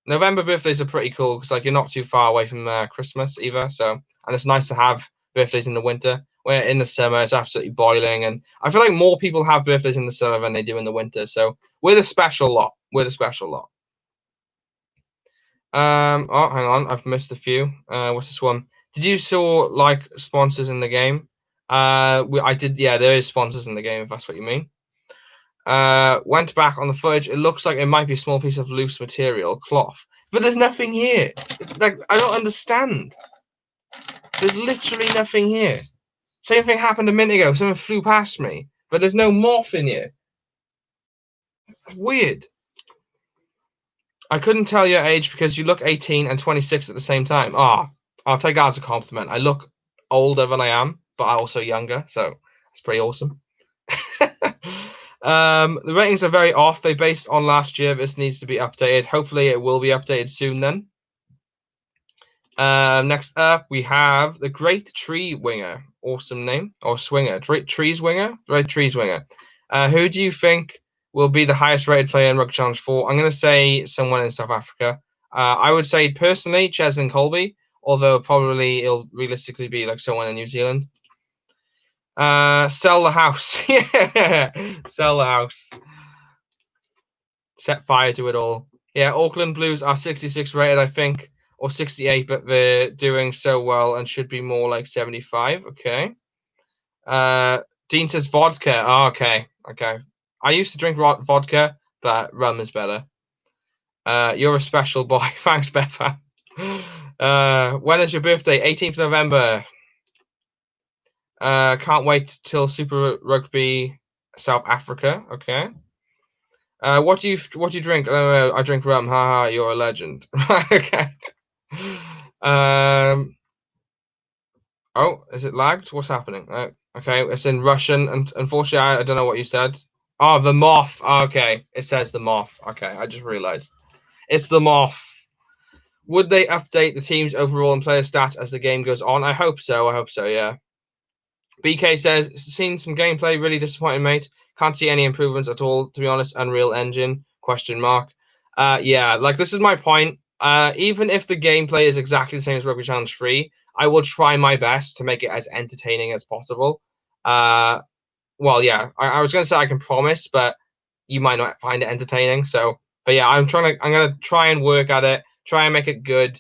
November birthdays are pretty cool because like you're not too far away from Christmas either. So, and it's nice to have birthdays in the winter. Where in the summer it's absolutely boiling, and I feel like more people have birthdays in the summer than they do in the winter. So we're the special lot. We're the special lot. Oh, hang on, I've missed a few. What's this one? Did you saw like sponsors in the game? I did. Yeah, there is sponsors in the game if that's what you mean. Went back on the footage. It looks like it might be a small piece of loose material, cloth, but there's nothing here. Like I don't understand. There's literally nothing here. Same thing happened a minute ago. Someone flew past me, but there's no morph in here. It's weird. I couldn't tell your age because you look 18 and 26 at the same time. Ah, I'll take that as a compliment. I look older than I am, but also younger, so it's pretty awesome. The ratings are very off. They based on last year. This needs to be updated. Hopefully, it will be updated soon. Then, next up, we have the Great Tree Winger. Awesome name, or Swinger. Trees Winger. Great Trees Winger. Who do you think will be the highest rated player in Rugby Challenge 4? I'm going to say someone in South Africa. I would say personally Cheslin Colby, although probably it'll realistically be like someone in New Zealand. Sell the house. Yeah, sell the house. Set fire to it all. Yeah, Auckland Blues are 66 rated, I think, or 68, but they're doing so well and should be more like 75. Okay. Dean says vodka. Oh, okay. I used to drink vodka, but rum is better. You're a special boy. Thanks, Beppa. When is your birthday? 18th November. Can't wait till Super Rugby South Africa. Okay. What do you drink? Oh, I drink rum. Haha, you're a legend. Okay. Oh, is it lagged? What's happening? Okay, it's in Russian, and unfortunately, I don't know what you said. Oh, the moth. Oh, okay, it says the moth. Okay, I just realized it's the moth. Would they update the team's overall and player stats as the game goes on? I hope so. I hope so. Yeah. BK says, seen some gameplay, really disappointed, mate. Can't see any improvements at all, to be honest. Unreal Engine, question mark. Yeah, like this is my point. Even if the gameplay is exactly the same as Rugby Challenge 3, I will try my best to make it as entertaining as possible. Well, yeah, I was going to say I can promise, but you might not find it entertaining. So, but yeah, I'm going to try and work at it, try and make it good.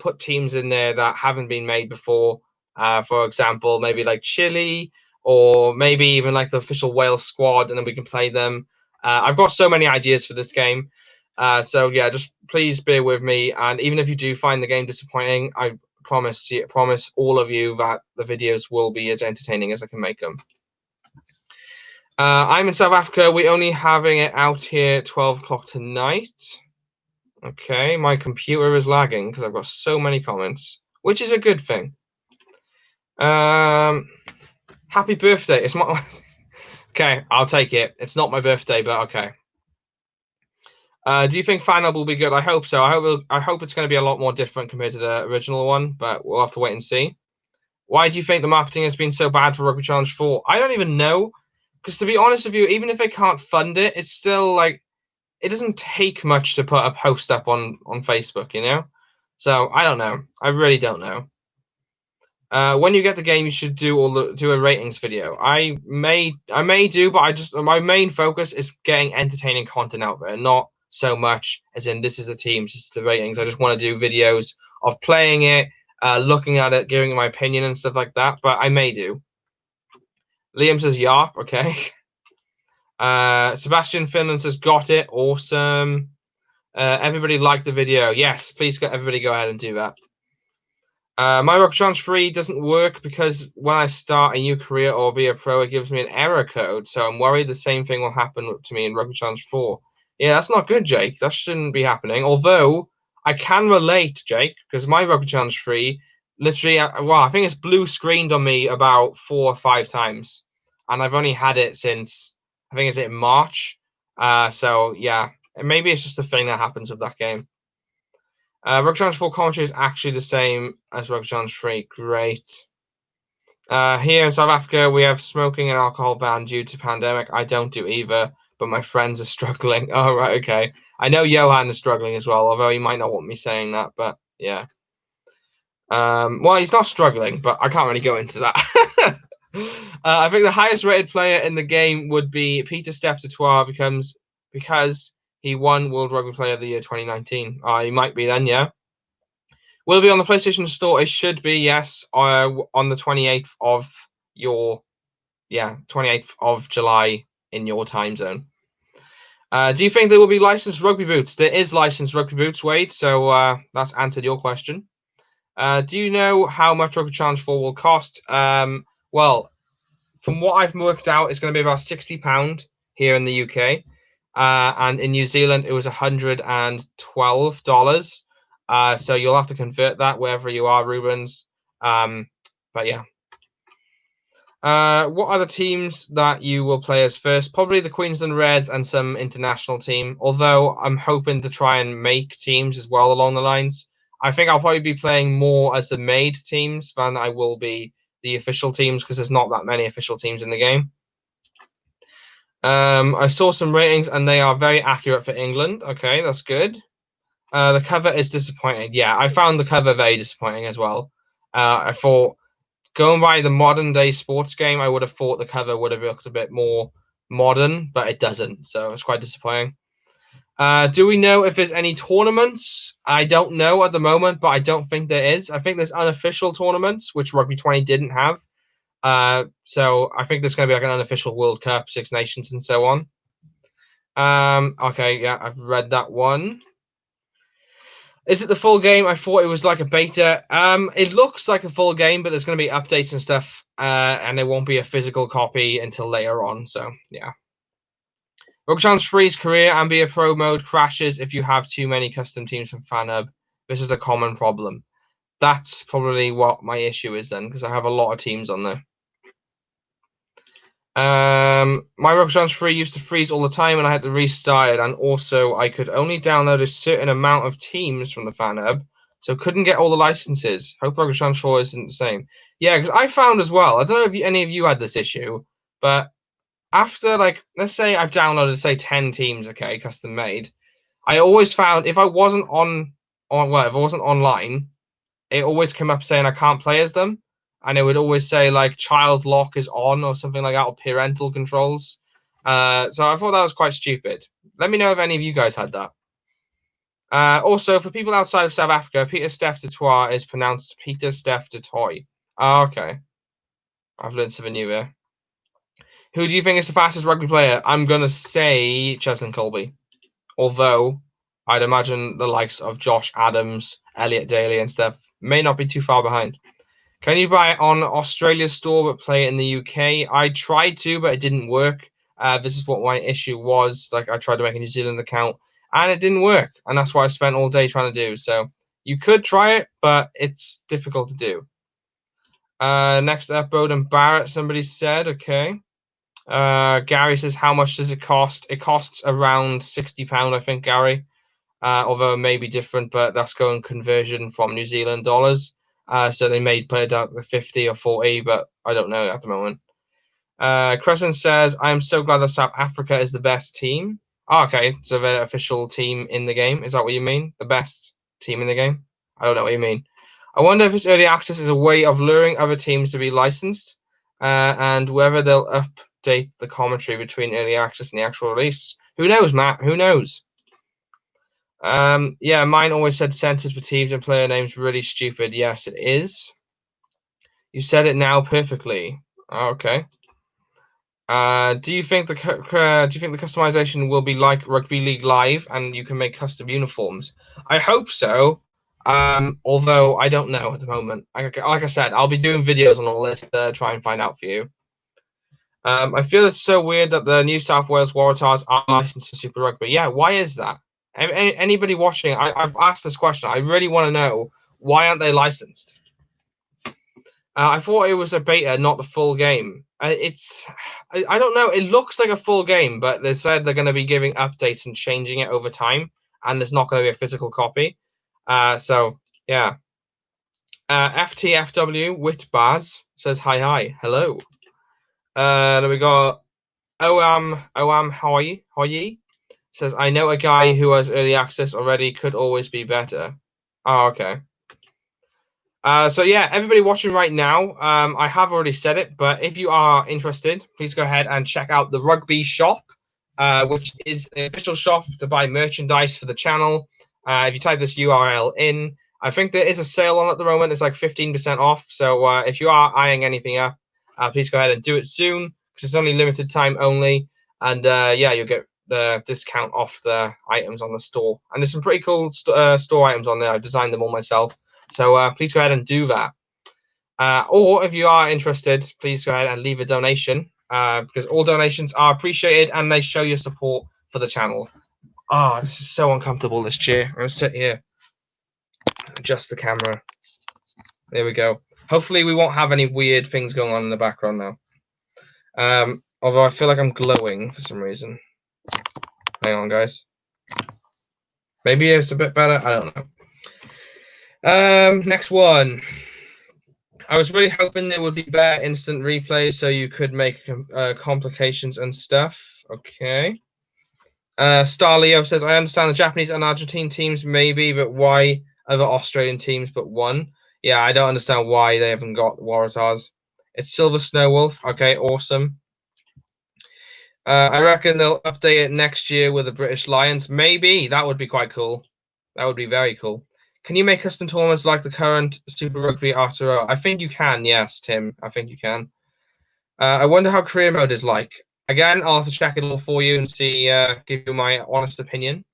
Put teams in there that haven't been made before. For example, maybe like Chile, or maybe even like the official Wales squad, and then we can play them. I've got so many ideas for this game. So yeah, just please bear with me. And even if you do find the game disappointing, I promise all of you that the videos will be as entertaining as I can make them. I'm in South Africa. We're only having it out here 12 o'clock tonight. Okay, my computer is lagging because I've got so many comments, which is a good thing. Happy birthday. It's my okay, I'll take it. It's not my birthday, but okay. Do you think Final will be good? I hope so. I hope it's going to be a lot more different compared to the original one, but we'll have to wait and see. Why do you think the marketing has been so bad for Rugby Challenge 4? I don't even know. Because to be honest with you, even if they can't fund it, it's still like it doesn't take much to put a post up on Facebook, you know? So I don't know. I really don't know. When you get the game, you should do a ratings video. I may do, but my main focus is getting entertaining content out there, not so much as in this is the teams, this is the ratings. I just want to do videos of playing it, looking at it, giving my opinion and stuff like that. But I may do. Liam says yarp, okay. Sebastian Finland says got it, awesome. Everybody liked the video. Yes, please everybody go ahead and do that. My Rugby Challenge 3 doesn't work because when I start a new career or be a pro, it gives me an error code. So I'm worried the same thing will happen to me in Rugby Challenge 4. Yeah, that's not good, Jake. That shouldn't be happening. Although I can relate, Jake, because my Rugby Challenge 3 literally, well, I think it's blue screened on me about 4 or 5 times. And I've only had it since, I think it's in March. So yeah, maybe it's just a thing that happens with that game. Rugby Challenge 4 commentary is actually the same as Rugby Challenge 3. Great. Here in South Africa, we have smoking and alcohol ban due to pandemic. I don't do either, but my friends are struggling. Oh, right, okay. I know Johan is struggling as well, although he might not want me saying that, but yeah. Well, he's not struggling, but I can't really go into that. I think the highest rated player in the game would be Peter Steph Dutoit because he won World Rugby Player of the Year 2019. He might be then, yeah. Will it be on the PlayStation Store? It should be, yes, on the 28th of 28th of July in your time zone. Do you think there will be licensed rugby boots? There is licensed rugby boots, Wade, so that's answered your question. Do you know how much Rugby Challenge 4 will cost? Well, from what I've worked out, it's going to be about £60 here in the UK. And in New Zealand, it was $112. So you'll have to convert that wherever you are, Rubens. But yeah. What are the teams that you will play as first? Probably the Queensland Reds and some international team. Although I'm hoping to try and make teams as well along the lines. I think I'll probably be playing more as the made teams than I will be the official teams because there's not that many official teams in the game. I saw some ratings and they are very accurate for England. Okay, that's good. The cover is disappointing. Yeah, I found the cover very disappointing as well. I thought going by the modern day sports game, I would have thought the cover would have looked a bit more modern, but it doesn't. So it's quite disappointing. Do we know if there's any tournaments? I don't know at the moment, but I don't think there is. I think there's unofficial tournaments, which Rugby 20 didn't have. So I think there's going to be like an unofficial World Cup, Six Nations, and so on. Okay, yeah, I've read that one. Is it the full game? I thought it was like a beta. It looks like a full game, but there's going to be updates and stuff, and it won't be a physical copy until later on. So yeah. Rugby Challenge freeze career and be a pro mode crashes if you have too many custom teams from FanHub. This is a common problem. That's probably what my issue is then, because I have a lot of teams on there. My Rugby Challenge 3 used to freeze all the time and I had to restart it, and also I could only download a certain amount of teams from the FanHub, so couldn't get all the licenses. Hope Rugby Challenge 4 isn't the same. Yeah, because I found as well, I don't know if any of you had this issue, but after, like, let's say I've downloaded, say, 10 teams, okay, custom made, I always found if I wasn't if I wasn't online, it always came up saying I can't play as them, and it would always say like child lock is on or something like that, or parental controls. So I thought that was quite stupid. Let me know if any of you guys had that. Also, for people outside of South Africa, Peter Steph du Toit is pronounced Peter Steph du Toit. Oh, okay. I've learned something new here. Who do you think is the fastest rugby player? I'm going to say Cheslin Colby. Although, I'd imagine the likes of Josh Adams, Elliot Daly and stuff may not be too far behind. Can you buy it on Australia's store but play it in the UK? I tried to, but it didn't work. This is what my issue was. Like, I tried to make a New Zealand account, and it didn't work. And that's what I spent all day trying to do. So you could try it, but it's difficult to do. Next up, Bowden Barrett, somebody said. Okay. Gary says, how much does it cost? It costs around £60, I think, Gary. Although it may be different, but that's going conversion from New Zealand dollars. So they may put it down to 50 or 40, but I don't know at the moment. Crescent says, I'm so glad that South Africa is the best team. Oh, okay, so the official team in the game. Is that what you mean? The best team in the game? I don't know what you mean. I wonder if this early access is a way of luring other teams to be licensed, and whether they'll update the commentary between early access and the actual release. Who knows, Matt? Who knows? Yeah, mine always said censored for teams and player names. Really stupid. Yes, it is. You said it now perfectly. Okay. Do you think the customization will be like Rugby League Live and you can make custom uniforms? I hope so. Although I don't know at the moment. Like I said, I'll be doing videos on all this to try and find out for you. I feel it's so weird that the New South Wales Waratahs are licensed for Super Rugby. Yeah, why is that? Anybody watching, I've asked this question. I really want to know, why aren't they licensed? I thought it was a beta, not the full game. I don't know. It looks like a full game, but they said they're going to be giving updates and changing it over time, and there's not going to be a physical copy. So yeah. FTFW Whitbaz says hi, hello. Then we got OAM Hoyi says, I know a guy who has early access already, could always be better. Oh, okay. So yeah, everybody watching right now, I have already said it, but if you are interested, please go ahead and check out the Rugby shop, which is the official shop to buy merchandise for the channel. If you type this URL in, I think there is a sale on at the moment. It's like 15% off. So if you are eyeing anything up, please go ahead and do it soon, because it's only limited time only. And yeah, you'll get the discount off the items on the store. And there's some pretty cool store items on there. I designed them all myself. So please go ahead and do that. Or if you are interested, please go ahead and leave a donation, because all donations are appreciated and they show your support for the channel. Oh, this is so uncomfortable, this chair. I'm going to sit here. Adjust the camera. There we go. Hopefully we won't have any weird things going on in the background now. Although I feel like I'm glowing for some reason. Hang on, guys. Maybe it's a bit better. I don't know. Next one. I was really hoping there would be better instant replays so you could make complications and stuff. Okay. Star Leo says, I understand the Japanese and Argentine teams maybe, but why other Australian teams but one? Yeah, I don't understand why they haven't got Waratahs. It's Silver Snow Wolf. Okay, awesome. I reckon they'll update it next year with the British Lions. Maybe. That would be quite cool. That would be very cool. Can you make custom tournaments like the current Super Rugby After? I think you can, yes, Tim. I think you can. I wonder how career mode is like. Again, I'll have to check it all for you and see, give you my honest opinion.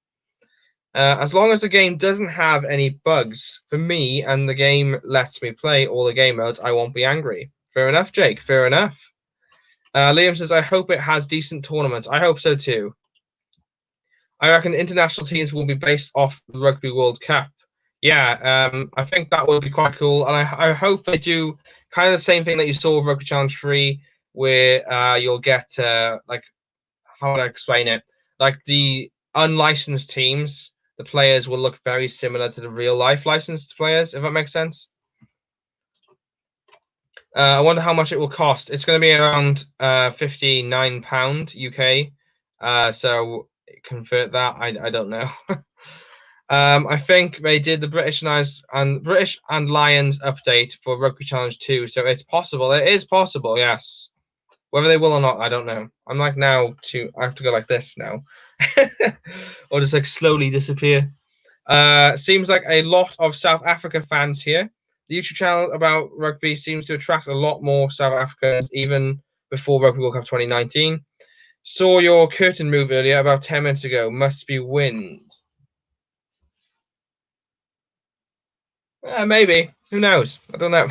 As long as the game doesn't have any bugs for me and the game lets me play all the game modes, I won't be angry. Fair enough, Jake. Fair enough. Liam says, I hope it has decent tournaments. I hope so too. I reckon international teams will be based off the Rugby World Cup. Yeah, I think that would be quite cool, and I hope they do kind of the same thing that you saw with Rugby Challenge 3, where you'll get like, how would I explain it? Like the unlicensed teams, the players will look very similar to the real life licensed players, if that makes sense. I wonder how much it will cost. It's going to be around £59 UK. So convert that. I don't know. I think they did the British and Lions update for Rugby Challenge 2, so it's possible. It is possible, yes. Whether they will or not, I don't know. I'm like now I have to go like this now, or just like slowly disappear. Seems like a lot of South Africa fans here. The YouTube channel about rugby seems to attract a lot more South Africans, even before Rugby World Cup 2019. Saw your curtain move earlier about 10 minutes ago. Must be wind. Maybe. Who knows? I don't know.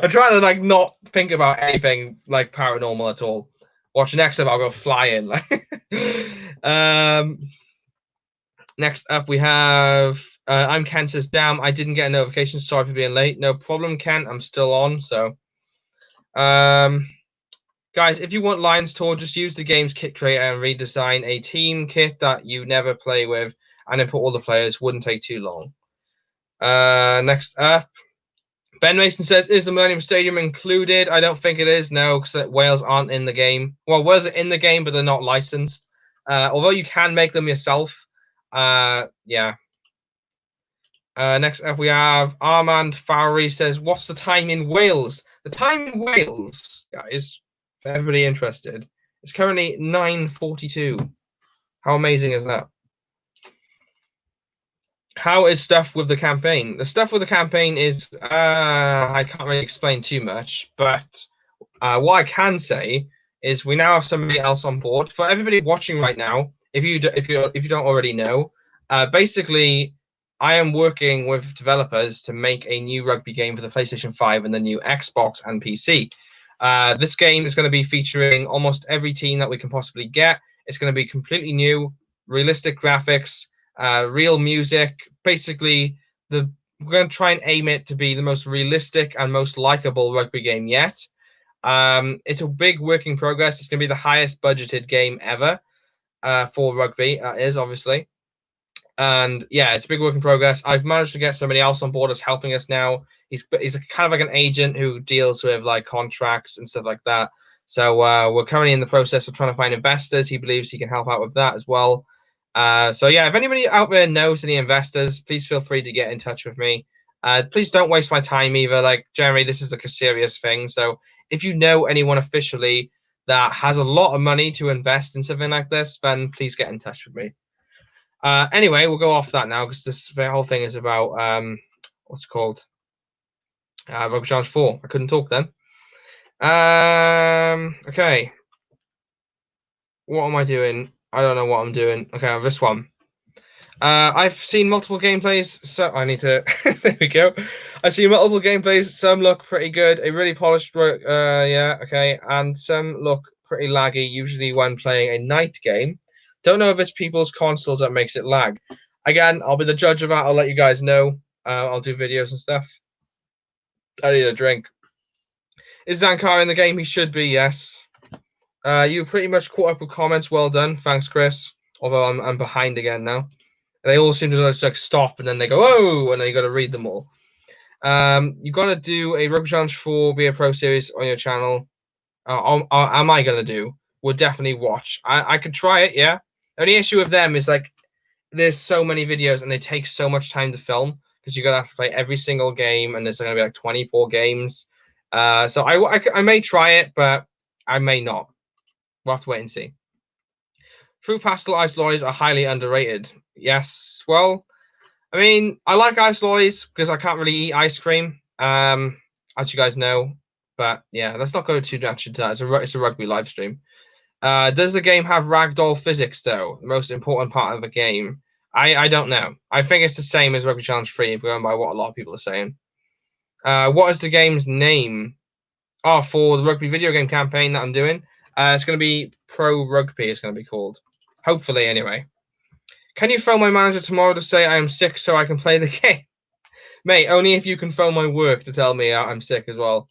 I'm trying to like not think about anything like paranormal at all. Watch next up, I'll go flying. Next up, we have I'm Ken says, damn, I didn't get a notification. Sorry for being late. No problem, Ken. I'm still on. So, guys, if you want Lions Tour, just use the game's kit creator and redesign a team kit that you never play with, and then put all the players. Wouldn't take too long. Next up, Ben Mason says, is the Millennium Stadium included? I don't think it is, no, because Wales aren't in the game. Well, Wales are in the game, but they're not licensed. Although you can make them yourself. Yeah. Next up, we have Armand Fowry says, what's the time in Wales? The time in Wales, guys, for everybody interested, is currently 9:42. How amazing is that? How is stuff with the campaign? The stuff with the campaign is, I can't really explain too much, but what I can say is we now have somebody else on board. For everybody watching right now, if you don't already know, basically I am working with developers to make a new rugby game for the PlayStation 5 and the new Xbox and PC. This game is going to be featuring almost every team that we can possibly get. It's going to be completely new, realistic graphics, real music. Basically, we're going to try and aim it to be the most realistic and most likable rugby game yet. It's a big work in progress. It's going to be the highest budgeted game ever for rugby. That is obviously. And yeah, it's a big work in progress. I've managed to get somebody else on board as helping us now. He's kind of like an agent who deals with like contracts and stuff like that. So we're currently in the process of trying to find investors. He believes he can help out with that as well. So yeah, if anybody out there knows any investors, please feel free to get in touch with me. Please don't waste my time either. Like generally, this is like a serious thing. So if you know anyone officially that has a lot of money to invest in something like this, then please get in touch with me. Anyway, we'll go off that now because the whole thing is about what's it called? Rugby Challenge 4. I couldn't talk then. Okay. What am I doing? I don't know what I'm doing. Okay, this one. I've seen multiple gameplays, so I need to. There we go. I've seen multiple gameplays. Some look pretty good. A really polished. Yeah. Okay. And some look pretty laggy. Usually when playing a night game. Don't know if it's people's consoles that makes it lag. Again, I'll be the judge of that. I'll let you guys know. I'll do videos and stuff. I need a drink. Is Dankar in the game? He should be. Yes. You pretty much caught up with comments. Well done. Thanks, Chris. Although I'm behind again now. They all seem to just like stop and then they go, oh, and then you got to read them all. You got to do a Rugby Challenge 4 Be a Pro series on your channel. Am I going to do? We'll definitely watch. I could try it, yeah. The only issue with them is like there's so many videos and they take so much time to film because you're going to have to play every single game and there's going to be like 24 games. So I may try it, but I may not. We'll have to wait and see. Fruit pastel ice lollies are highly underrated. Yes, well, I mean, I like ice lollies because I can't really eat ice cream, as you guys know. But yeah, let's not go too much into that. It's a rugby live stream. Does the game have ragdoll physics though? The most important part of the game. I don't know. I think it's the same as Rugby Challenge 3, going by what a lot of people are saying. What is the game's name? Oh, for the rugby video game campaign that I'm doing. It's going to be Pro Rugby. It's going to be called. Hopefully, anyway. Can you phone my manager tomorrow to say I am sick so I can play the game? Mate, only if you can phone my work to tell me I'm sick as well.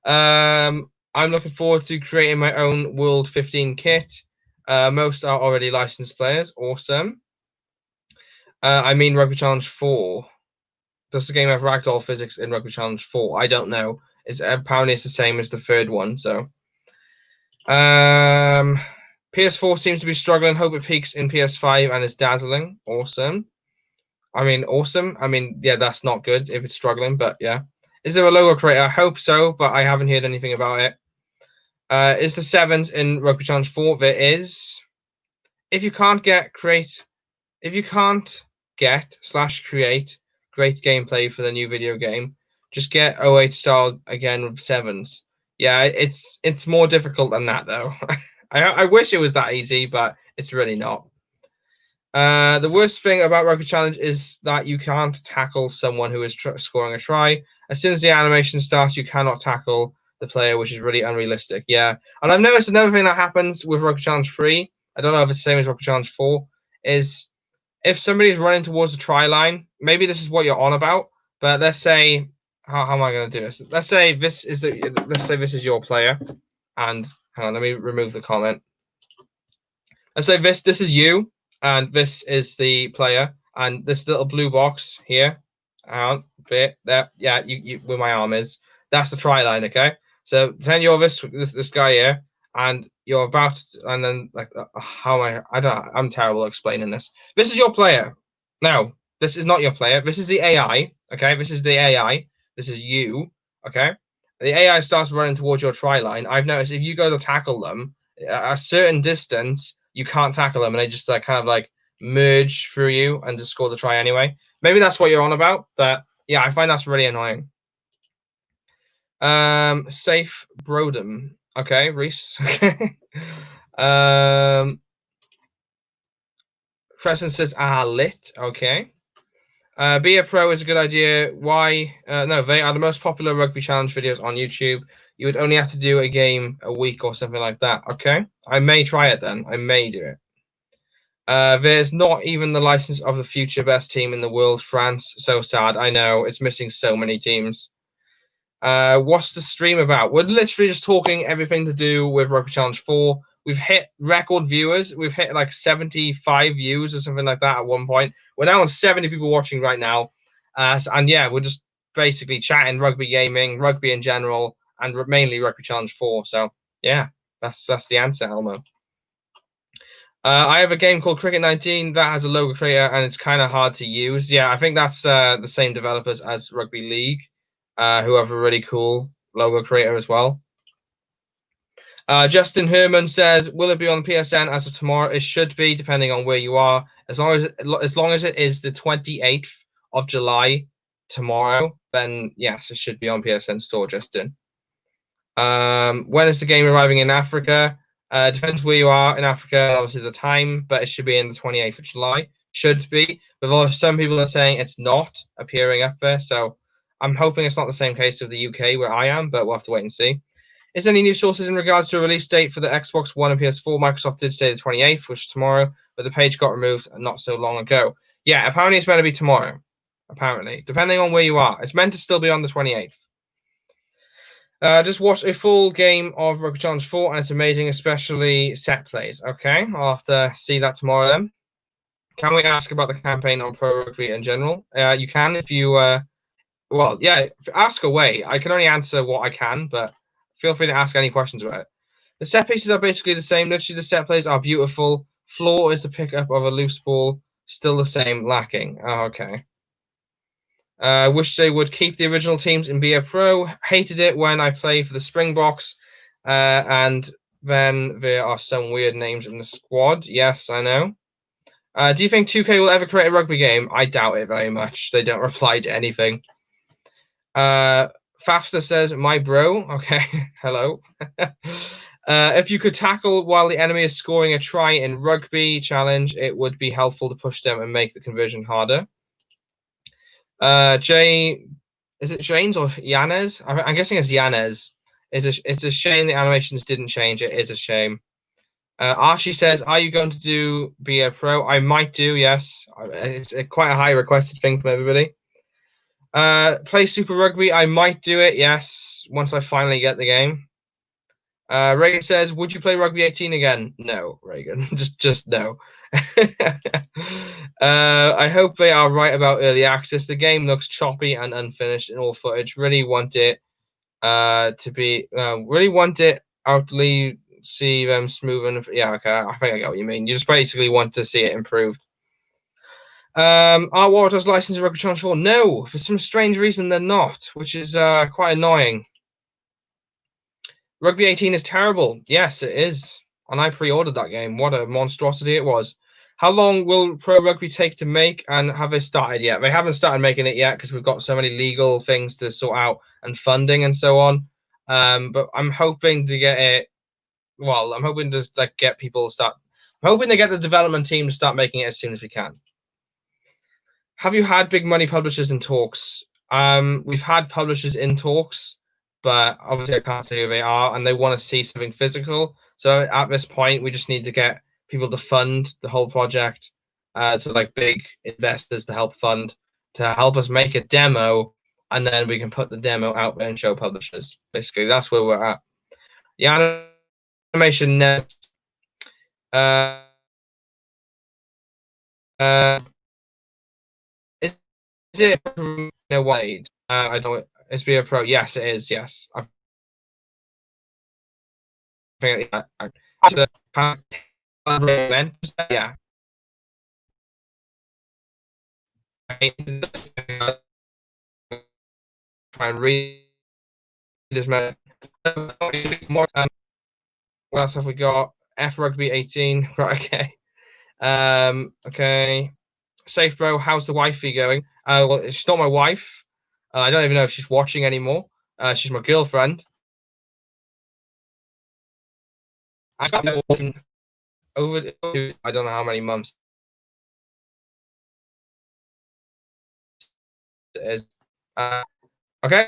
I'm looking forward to creating my own World 15 kit. Most are already licensed players. Awesome. I mean Rugby Challenge 4. Does the game have ragdoll physics in Rugby Challenge 4? I don't know. Apparently it's the same as the third one, so. PS4 seems to be struggling. Hope it peaks in PS5 and is dazzling. Awesome. I mean, awesome. I mean, yeah, that's not good if it's struggling, but yeah. Is there a logo creator? I hope so, but I haven't heard anything about it. Is the sevens in Rugby Challenge 4? There is. If you can't get /create great gameplay for the new video game, just get 08 style again with sevens. Yeah, it's more difficult than that though. I wish it was that easy, but it's really not. The worst thing about Rugby Challenge is that you can't tackle someone who is scoring a try. As soon as the animation starts, you cannot tackle the player, which is really unrealistic. Yeah, and I've noticed another thing that happens with Rugby Challenge 3. I don't know if it's the same as Rugby Challenge 4. Is if somebody's running towards the try line, maybe this is what you're on about. But let's say, how am I going to do this? Let's say this is your player, and hang on, let me remove the comment. Let's say this is you, and this is the player, and this little blue box here, bit there, yeah, you where my arm is, that's the try line, okay? So pretend you're this guy here, and you're about, and then like, how am I'm terrible at explaining this. This is your player. No, this is not your player. This is the AI, okay? This is the AI. This is you, okay? The AI starts running towards your try line. I've noticed if you go to tackle them at a certain distance, you can't tackle them, and they just kind of like merge through you and just score the try anyway. Maybe that's what you're on about, but yeah, I find that's really annoying. Safe Brodom. Okay, Reese. Okay. Crescent says lit. Okay. Be a pro is a good idea. Why? No, they are the most popular rugby challenge videos on YouTube. You would only have to do a game a week or something like that. Okay, I may try it then. I may do it. There's not even the license of the future best team in the world, France. So sad. I know, it's missing so many teams. What's the stream about? We're literally just talking everything to do with Rugby Challenge 4. We've hit record viewers. We've hit like 75 views or something like that at one point. We're now on 70 people watching right now. And yeah, we're just basically chatting rugby gaming, rugby in general, and mainly Rugby Challenge 4. So yeah, that's the answer, Elmo. I have a game called Cricket 19 that has a logo creator and it's kind of hard to use. Yeah, I think that's the same developers as Rugby League, who have a really cool logo creator as well. Justin Herman says, "Will it be on PSN as of tomorrow?" It should be, depending on where you are. As long as it is the 28th of July tomorrow, then yes, it should be on PSN Store, Justin. When is the game arriving in Africa? Depends where you are in Africa, obviously the time, but it should be in the 28th of July. Should be. But some people are saying it's not appearing up there, so I'm hoping it's not the same case of the UK where I am, but we'll have to wait and see. Is there any new sources in regards to a release date for the Xbox One and PS4? Microsoft did say the 28th, which is tomorrow, but the page got removed not so long ago. Yeah, apparently it's meant to be tomorrow. Apparently, depending on where you are. It's meant to still be on the 28th. Just watched a full game of Rugby Challenge 4, and it's amazing, especially set plays. Okay, I'll have to see that tomorrow then. Can we ask about the campaign on Pro Rugby in general? You can if you, well, yeah, ask away. I can only answer what I can, but feel free to ask any questions about it. The set pieces are basically the same. Literally, the set plays are beautiful. Flaw is the pickup of a loose ball. Still the same, lacking. Oh, okay. Wish they would keep the original teams in BA Pro. Hated it when I played for the Springboks. And then there are some weird names in the squad. Yes, I know. Do you think 2K will ever create a rugby game? I doubt it very much. They don't reply to anything. Fafster says, my bro. Okay, hello. If you could tackle while the enemy is scoring a try in rugby challenge, it would be helpful to push them and make the conversion harder. Is it Janes or Yanez? I'm guessing it's Yanez. It's a shame the animations didn't change. It is a shame. Archie says, "Are you going to be a pro?" I might do. Yes, it's quite a high requested thing from everybody. Play Super Rugby. I might do it. Yes, once I finally get the game. Reagan says, "Would you play Rugby 18 again?" No, Reagan. just no. I hope they are right about early access. The game looks choppy and unfinished in all footage. Really want it to be. Really want it outly. See them smooth and yeah. Okay, I think I get what you mean. You just basically want to see it improved. Are Waters licensed Rugby Challenge 4? No, for some strange reason they're not, which is quite annoying. Rugby 18 is terrible. Yes, it is. And I pre-ordered that game. What a monstrosity it was. How long will Pro Rugby take to make, and have they started yet? They haven't started making it yet because we've got so many legal things to sort out and funding and so on. But I'm hoping to get it. Well, I'm hoping to like get people start. I'm hoping to get the development team to start making it as soon as we can. Have you had big money publishers in talks? We've had publishers in talks, but obviously I can't say who they are, and they want to see something physical. So at this point, we just need to get people to fund the whole project. So like big investors to help fund, to help us make a demo, and then we can put the demo out there and show publishers. Basically, that's where we're at. The animation net. Uh, uh, is it no wide? I don't. It's be a pro. Yes, it is. Yes, I think. Yeah. Try and read this man. More. What else have we got? F Rugby 18. Right. Okay. Okay. Safe bro. How's the wifey going? Well, she's not my wife. I don't even know if she's watching anymore. She's my girlfriend. Over. I don't know how many months it is. Okay.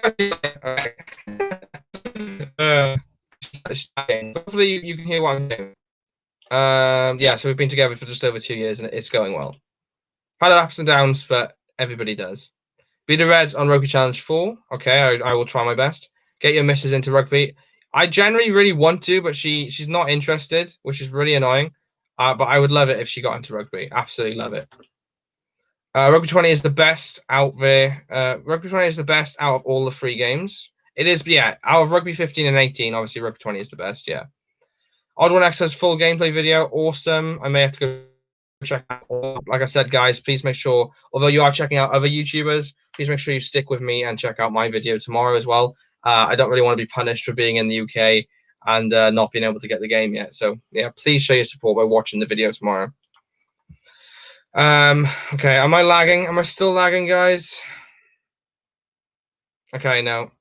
Hopefully you can hear what I'm doing. Yeah, so we've been together for just over 2 years and it's going well. Had ups and downs, but everybody does. Be the Reds on Rugby Challenge 4. Okay, I will try my best. Get your missus into rugby. I generally really want to, but she's not interested, which is really annoying. But I would love it if she got into rugby. Absolutely love it. Rugby 20 is the best out there. Rugby 20 is the best out of all the free games. It is, yeah, out of Rugby 15 and 18, obviously Rugby 20 is the best, yeah. Odd One X has full gameplay video. Awesome. I may have to go check out. Like I said, guys, please make sure, although you are checking out other YouTubers, please make sure you stick with me and check out my video tomorrow as well. I don't really want to be punished for being in the UK and not being able to get the game yet. So, yeah, please show your support by watching the video tomorrow. Okay, am I lagging? Am I still lagging, guys? Okay, no.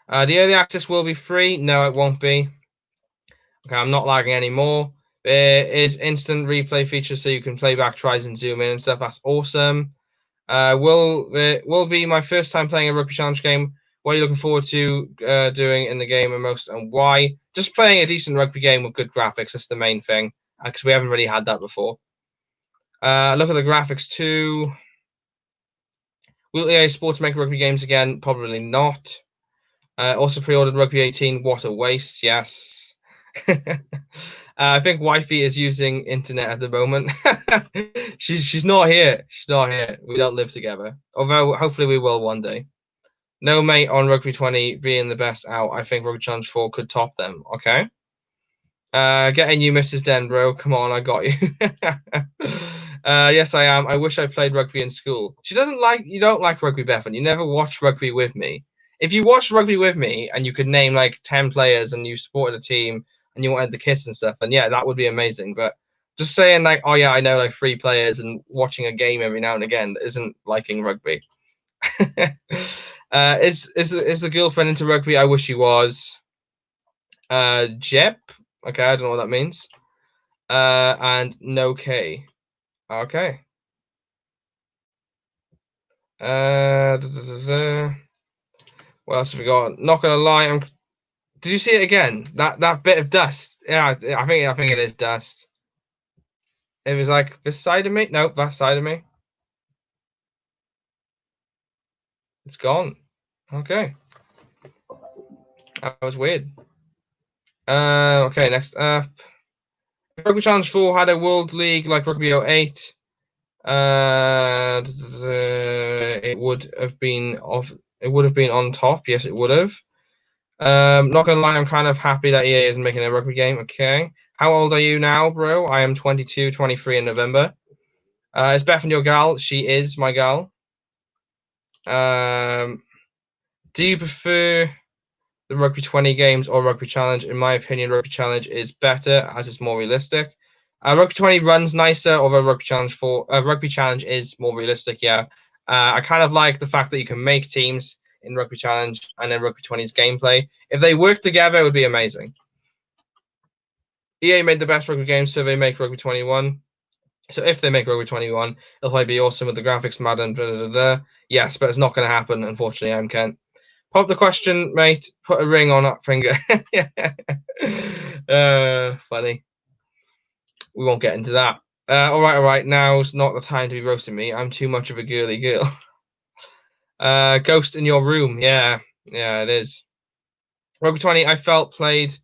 The early access will be free. No, it won't be. Okay, I'm not lagging anymore. There is instant replay features so you can play back tries and zoom in and stuff. That's awesome. Will be my first time playing a Rugby Challenge game. What are you looking forward to doing in the game and why? Just playing a decent rugby game with good graphics. That's the main thing because we haven't really had that before. Look at the graphics too. Will EA Sports make rugby games again? Probably not. Also pre-ordered Rugby 18. What a waste. Yes. I think wifey is using internet at the moment. she's not here. She's not here. We don't live together. Although hopefully we will one day. No mate on Rugby 20 being the best out. I think Rugby Challenge 4 could top them. Okay. Getting you, Mrs. Denbro. Come on, I got you. Yes, I am. I wish I played rugby in school. She doesn't like. You don't like rugby, Bethan. You never watched rugby with me. If you watched rugby with me and you could name like 10 players and you supported a team and you wanted the kits and stuff, then yeah, that would be amazing. But just saying like, oh yeah, I know like 3 players and watching a game every now and again isn't liking rugby. Is the girlfriend into rugby? I wish she was. Jep. Okay, I don't know what that means. And no K. Okay. What else have we got? Not gonna lie, Did you see it again? That bit of dust. Yeah, I think it is dust. It was like this side of me. Nope, that side of me. It's gone. Okay. That was weird. Okay, next up. Rugby Challenge 4 had a World League like Rugby 08. It would have been on top. Yes, it would have. Not gonna lie, I'm kind of happy that EA isn't making a rugby game. Okay. How old are you now, bro? I am 22, 23 in November. Is Bethany your gal? She is my gal. Do you prefer the Rugby 20 games or Rugby Challenge? In my opinion, Rugby Challenge is better as it's more realistic. Rugby 20 runs nicer, although Rugby Challenge is more realistic. Yeah, I kind of like the fact that you can make teams in Rugby Challenge and then Rugby 20's gameplay. If they work together, it would be amazing. EA made the best rugby game, so they make Rugby 21. So if they make Rugby 21, it'll probably be awesome with the graphics, Madden, blah, blah, blah. Yes, but it's not going to happen, unfortunately. I'm Kent. Pop the question, mate. Put a ring on that finger. Funny. We won't get into that. All right. Now's not the time to be roasting me. I'm too much of a girly girl. Ghost in your room. Yeah, it is. Rugby 20, I felt played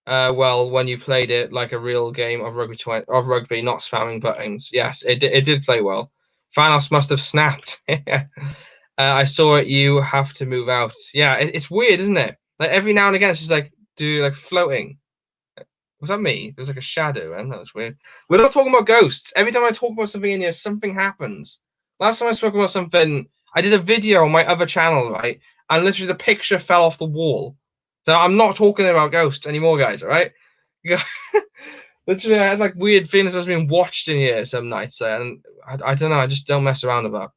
well when you played it like a real game of rugby, not spamming buttons. Yes, it did play well. Thanos must have snapped. I saw it. You have to move out. Yeah, it's weird, isn't it? Like every now and again, it's just like floating. Was that me? There's like a shadow, and that was weird. We're not talking about ghosts. Every time I talk about something in here, something happens. Last time I spoke about something, I did a video on my other channel, right? And literally the picture fell off the wall. So I'm not talking about ghosts anymore, guys. All right? Literally, I had like weird feelings I was being watched in here some nights, and I don't know. I just don't mess around about.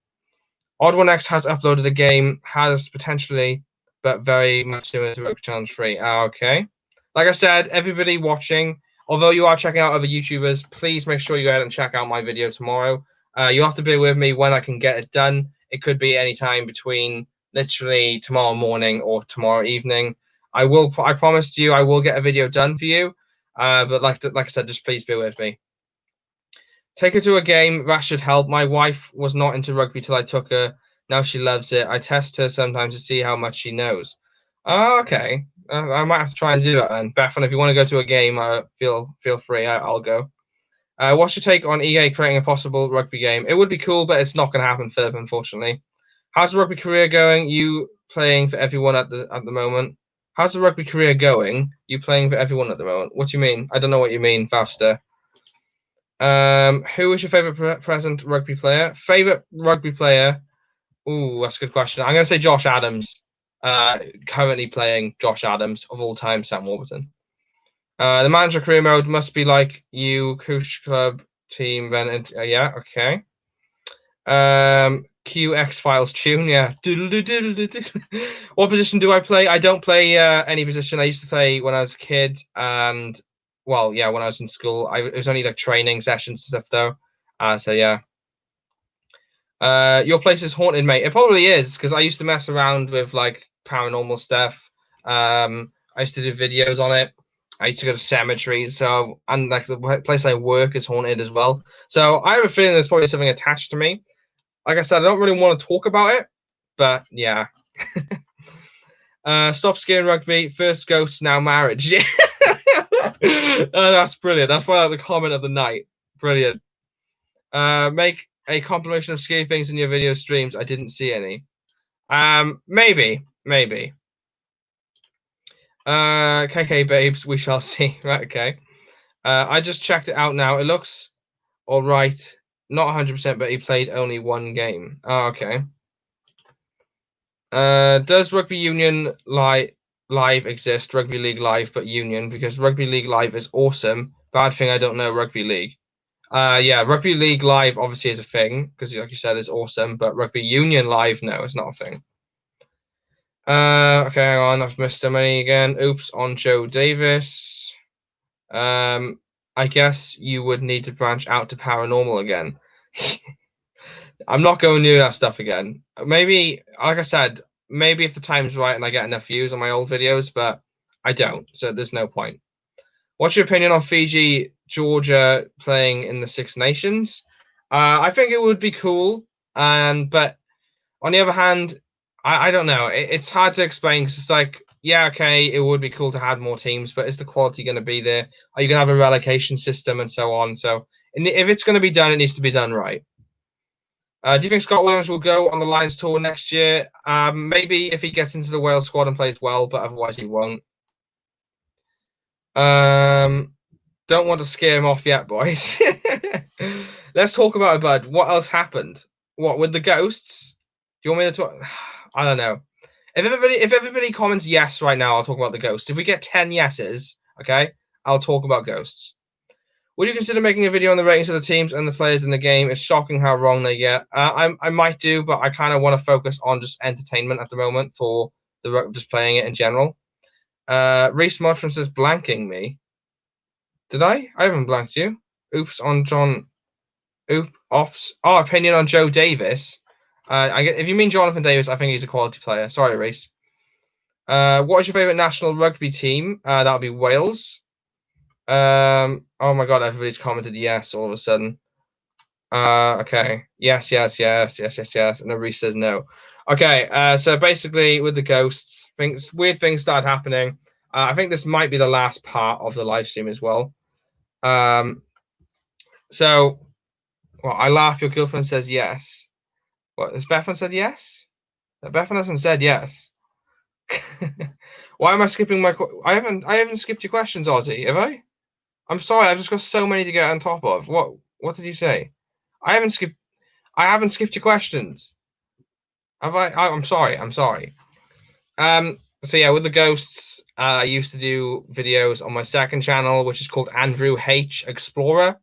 Odd One X has uploaded a game, has potentially, but very much similar to Rugby Challenge 3. Okay. Like I said, everybody watching, although you are checking out other YouTubers, please make sure you go ahead and check out my video tomorrow. You'll have to bear with me when I can get it done. It could be any time between literally tomorrow morning or tomorrow evening. I promise you, I will get a video done for you. But like I said, just please bear with me. Take her to a game. That should help. My wife was not into rugby till I took her. Now she loves it. I test her sometimes to see how much she knows. Oh, okay. I might have to try and do that then. Bethan, if you want to go to a game, feel free. I'll go. What's your take on EA creating a possible rugby game? It would be cool, but it's not going to happen, Philip, unfortunately. How's the rugby career going? You playing for everyone at the moment? How's the rugby career going? You playing for everyone at the moment? What do you mean? I don't know what you mean, Faster. Who is your favorite present rugby player? Favorite rugby player? Ooh, that's a good question. I'm going to say Josh Adams. Currently playing Josh Adams of all time, Sam Warburton. The manager career mode must be like you, Koosh Club team. Then yeah, okay. QX Files tune, yeah. What position do I play? I don't play any position. I used to play when I was a kid, and well, yeah, when I was in school, it was only like training sessions and stuff though. So yeah. Your place is haunted, mate. It probably is because I used to mess around with like paranormal stuff. I used to do videos on it. I used to go to cemeteries, so and like the place I work is haunted as well. So I have a feeling there's probably something attached to me. Like I said, I don't really want to talk about it, but yeah. Stop skiing rugby. First ghost, now marriage. Yeah. That's brilliant. That's probably like the comment of the night. Brilliant. Make a compilation of scary things in your video streams. I didn't see any. Maybe. KK babes, we shall see. Right, okay. I just checked it out now. It looks all right. Not 100%, but he played only one game. Oh, okay. Does Rugby Union Live exist? Rugby League Live, but Union, because Rugby League Live is awesome. Bad thing I don't know Rugby League. Yeah, Rugby League Live obviously is a thing because, like you said, it's awesome. But Rugby Union Live, no, it's not a thing. Okay, hang on, I've missed so many again. Oops, on Joe Davis. I guess you would need to branch out to paranormal again. I'm not going near that stuff again. Maybe, like I said, maybe if the time's right and I get enough views on my old videos, but I don't, so there's no point. What's your opinion on Fiji, Georgia playing in the Six Nations? I think it would be cool, but on the other hand, I don't know. It's hard to explain because it's like, yeah, okay, it would be cool to have more teams, but is the quality going to be there? Are you going to have a relegation system and so on? So if it's going to be done, it needs to be done right. Do you think Scott Williams will go on the Lions tour next year? Maybe if he gets into the Wales squad and plays well, but otherwise he won't. Don't want to scare him off yet, boys. Let's talk about it, bud. What else happened? What with the ghosts? Do you want me to talk? I don't know. If everybody comments yes right now, I'll talk about the ghosts. If we get 10 yeses, okay, I'll talk about ghosts. Would you consider making a video on the ratings of the teams and the players in the game? It's shocking how wrong they get. I might do, but I kind of want to focus on just entertainment at the moment for just playing it in general. Reese Mottram says blanking me. Did I? I haven't blanked you. Oops on John. Ops. Oh, opinion on Joe Davis. If you mean Jonathan Davis, I think he's a quality player. Sorry, Reese. What is your favourite national rugby team? That would be Wales. Oh my god, everybody's commented yes all of a sudden. Okay. Yes. And then Reese says no. Okay, so basically with the ghosts, weird things start happening. I think this might be the last part of the live stream as well. So well, I laugh, your girlfriend says yes. What, has Bethan said yes? Bethan hasn't said yes. Why am I skipping my I haven't skipped your questions, Ozzy, have I? I'm sorry, I've just got so many to get on top of. What did you say? I haven't skipped your questions. Have I? I'm sorry. So yeah, with the ghosts, I used to do videos on my second channel, which is called Andrew H Explorer.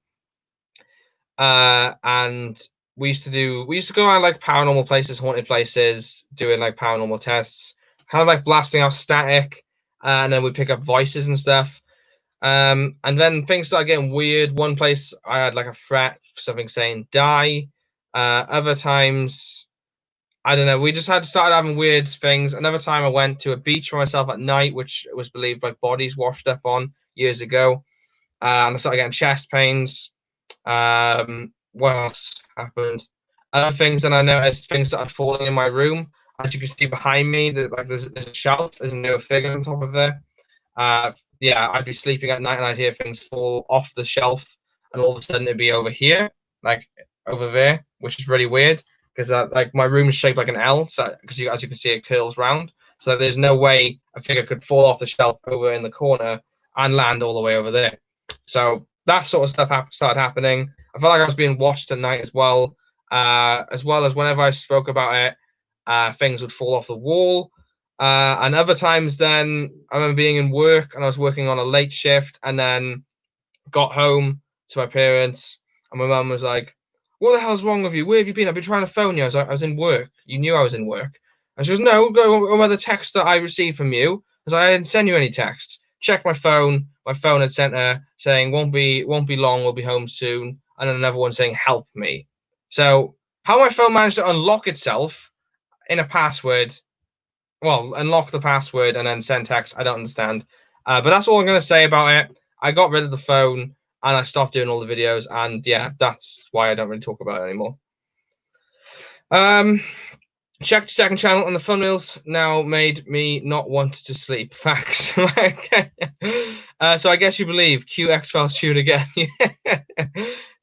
And we used to go around like paranormal places, haunted places, doing like paranormal tests, kind of like blasting out static, and then we pick up voices and stuff. And then things started getting weird. One place I had like a threat, something saying die. Other times, I don't know, we just started having weird things. Another time I went to a beach by myself at night, which was believed like bodies washed up on years ago. And I started getting chest pains. What else happened? Other things that I noticed, things that are falling in my room. As you can see behind me, there's a shelf, there's no figure on top of there. Yeah, I'd be sleeping at night and I'd hear things fall off the shelf, and all of a sudden it'd be over here, like over there, which is really weird because like my room is shaped like an L, so because as you can see, it curls round. So there's no way a figure could fall off the shelf over in the corner and land all the way over there. So that sort of stuff started happening. I felt like I was being watched at night as well as whenever I spoke about it, things would fall off the wall. And other times then I remember being in work and I was working on a late shift and then got home to my parents and my mum was like, what the hell's wrong with you? Where have you been? I've been trying to phone you. I was like, I was in work. You knew I was in work. And she goes, no, go over the text that I received from you. I was like, I didn't send you any texts. Check my phone. My phone had sent her saying, won't be long, we'll be home soon. And then another one saying, help me. So how my phone managed to unlock itself in a password, well, unlock the password and then send text, I don't understand. But that's all I'm going to say about it. I got rid of the phone and I stopped doing all the videos. And yeah, that's why I don't really talk about it anymore. Checked second channel and the thumbnails now made me not want to sleep. Facts. So I guess you believe QX-Files tune again. Do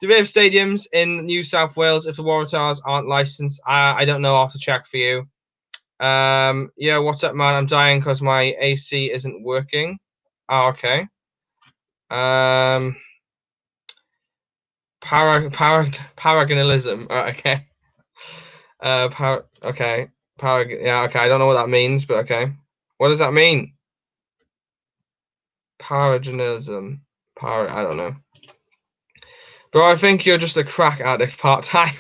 we have stadiums in New South Wales if the Waratahs aren't licensed? I don't know. I'll have to check for you. Yeah, what's up, man? I'm dying because my AC isn't working. Oh, okay. Paragonalism. Oh, okay. Okay. Yeah, okay. I don't know what that means, but okay. What does that mean? Paragonalism. I don't know. Bro, I think you're just a crack addict part-time.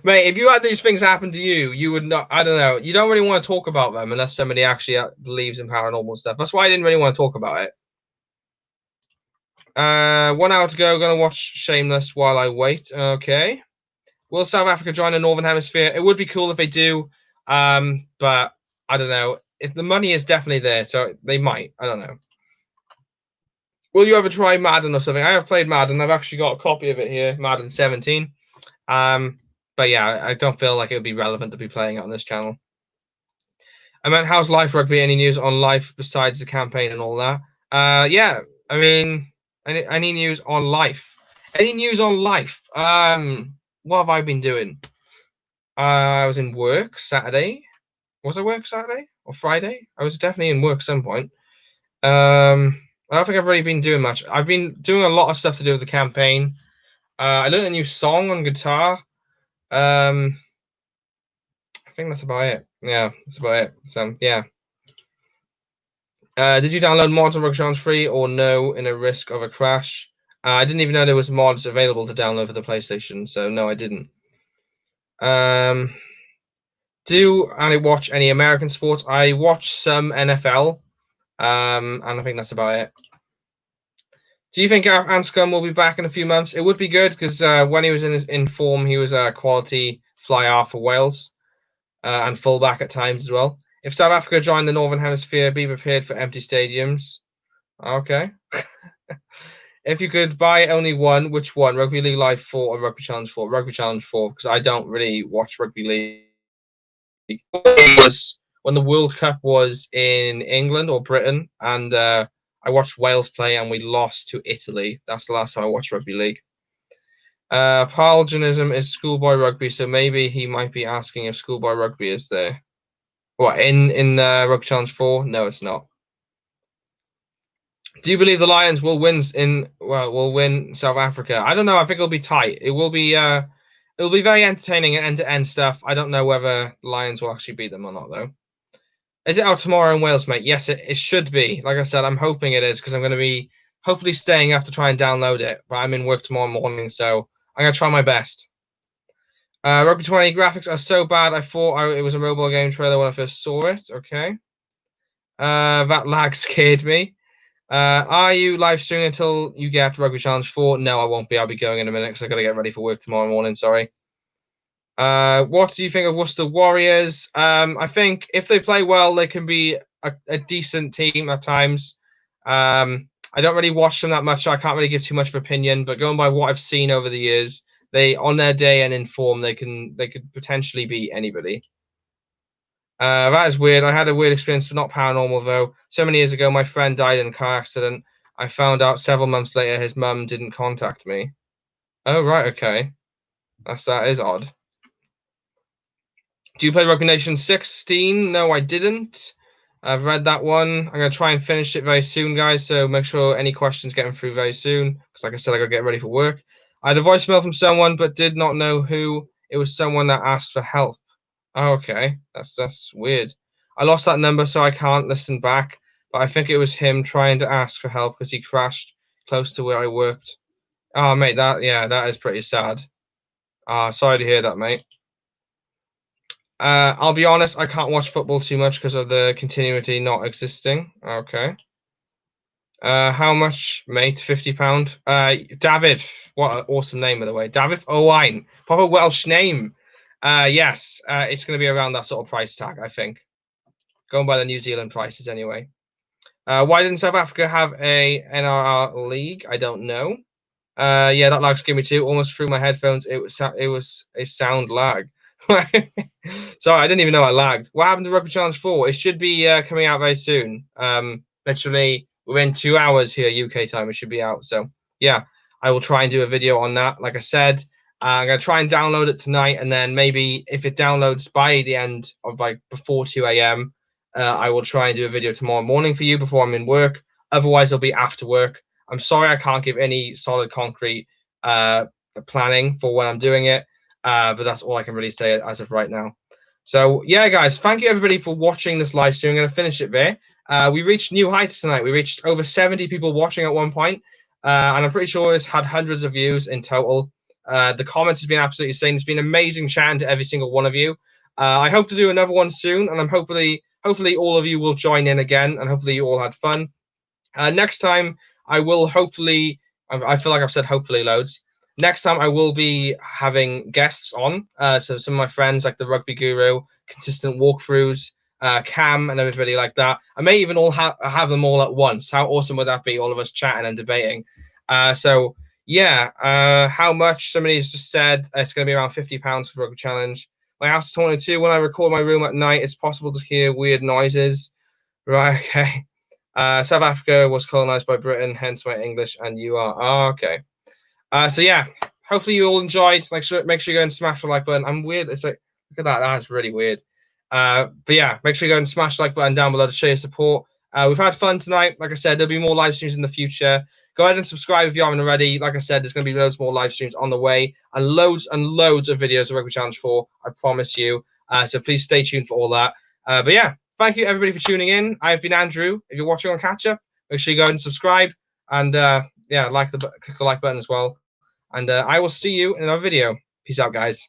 Mate, if you had these things happen to you, you would not, I don't know, you don't really want to talk about them unless somebody actually believes in paranormal stuff. That's why I didn't really want to talk about it. 1 hour to go, gonna watch Shameless while I wait. Okay. Will South Africa join the Northern Hemisphere? It would be cool if they do, but I don't know. if the money is definitely there, so they might. I don't know. Will you ever try Madden or something? I have played Madden. I've actually got a copy of it here, Madden 17. But yeah, I don't feel like it would be relevant to be playing it on this channel. I meant, how's life rugby? Any news on life besides the campaign and all that? Yeah, I mean, any news on life? Any news on life? What have I been doing? I was in work Saturday. Was I work Saturday or Friday? I was definitely in work some point. I don't think I've really been doing much. I've been doing a lot of stuff to do with the campaign. I learned a new song on guitar. I think that's about it. Yeah, that's about it. So yeah. Did you download mods on Rugby Challenge free or no in a risk of a crash? I didn't even know there was mods available to download for the PlayStation, so no, I didn't. Do I watch any American sports? I watch some NFL, and I think that's about it. Do you think Anscombe will be back in a few months? It would be good because when he was in form, he was a quality fly half for Wales and fullback at times as well. If South Africa join the Northern Hemisphere, be prepared for empty stadiums. Okay. If you could buy only one, which one? Rugby League Live 4 or Rugby Challenge 4? Rugby Challenge 4, because I don't really watch Rugby League. It was when the World Cup was in England or Britain, and I watched Wales play and we lost to Italy. That's the last time I watched Rugby League. Paralgenism is schoolboy rugby, so maybe he might be asking if schoolboy rugby is there. What, in Rugby Challenge 4? No, it's not. Do you believe the Lions will win will win South Africa? I don't know. I think it'll be tight. It'll be very entertaining and end-to-end stuff. I don't know whether Lions will actually beat them or not, though. Is it out tomorrow in Wales, mate? Yes, it should be. Like I said, I'm hoping it is because I'm going to be hopefully staying up to try and download it. But I'm in work tomorrow morning, so I'm going to try my best. Rugby 20 graphics are so bad. I thought it was a mobile game trailer when I first saw it. Okay. That lag scared me. Are you live streaming until you get Rugby Challenge 4? No, I won't be. I'll be going in a minute because I've got to get ready for work tomorrow morning. Sorry. What do you think of Worcester Warriors? I think if they play well, they can be a decent team at times. I don't really watch them that much, so I can't really give too much of opinion. But going by what I've seen over the years, they on their day and in form, they could potentially beat anybody. That is weird. I had a weird experience, but not paranormal though. So many years ago, my friend died in a car accident. I found out several months later his mum didn't contact me. Oh right, okay. That is odd. Do you play Rugby Nation 16? No, I didn't. I've read that one. I'm going to try and finish it very soon, guys, so make sure any questions get them through very soon, because like I said, I got to get ready for work. I had a voicemail from someone, but did not know who. It was someone that asked for help. Oh, okay, that's weird. I lost that number, so I can't listen back, but I think it was him trying to ask for help because he crashed close to where I worked. Oh, mate, that is pretty sad. Sorry to hear that, mate. I'll be honest, I can't watch football too much because of the continuity not existing. Okay. How much, mate? £50. David, what an awesome name, by the way. David Owain, proper Welsh name. Yes, it's going to be around that sort of price tag, I think. Going by the New Zealand prices, anyway. Why didn't South Africa have a NRR league? I don't know. Yeah, that lag scared me too. Almost through my headphones. It was a sound lag. Sorry, I didn't even know I lagged. What happened to Rugby Challenge 4? It should be coming out very soon. Literally within 2 hours here, UK time, it should be out. So yeah, I will try and do a video on that. Like I said, I'm gonna try and download it tonight, and then maybe if it downloads by the end of like before 2 a.m., I will try and do a video tomorrow morning for you before I'm in work. Otherwise, it'll be after work. I'm sorry I can't give any solid, concrete planning for when I'm doing it. But that's all I can really say as of right now. So yeah, guys, thank you everybody for watching this live stream. I'm going to finish it there. We reached new heights tonight. We reached over 70 people watching at one point, and I'm pretty sure it's had hundreds of views in total. The comments has been absolutely insane. It's been amazing chatting to every single one of you. I hope to do another one soon, and I'm hopefully all of you will join in again, and hopefully you all had fun. Next time, I will hopefully. I feel like I've said hopefully loads. Next time, I will be having guests on. So some of my friends, like the Rugby Guru, consistent walkthroughs, Cam and everybody like that. I may even all have them all at once. How awesome would that be? All of us chatting and debating. So yeah, how much? Somebody's just said it's going to be around £50 for Rugby Challenge. My house is 22. When I record my room at night, it's possible to hear weird noises. Right, okay. South Africa was colonized by Britain, hence my English, and you are. Oh, okay. So yeah, hopefully you all enjoyed. Make sure you go and smash the like button. I'm weird. It's like, look at that. That's really weird. But yeah, make sure you go and smash the like button down below to show your support. We've had fun tonight. Like I said, there'll be more live streams in the future. Go ahead and subscribe if you haven't already. Like I said, there's going to be loads more live streams on the way and loads of videos of Rugby Challenge 4. I promise you. So please stay tuned for all that. But yeah, thank you everybody for tuning in. I've been Andrew. If you're watching on Catch Up, make sure you go ahead and subscribe and yeah, click the like button as well. And I will see you in another video. Peace out, guys.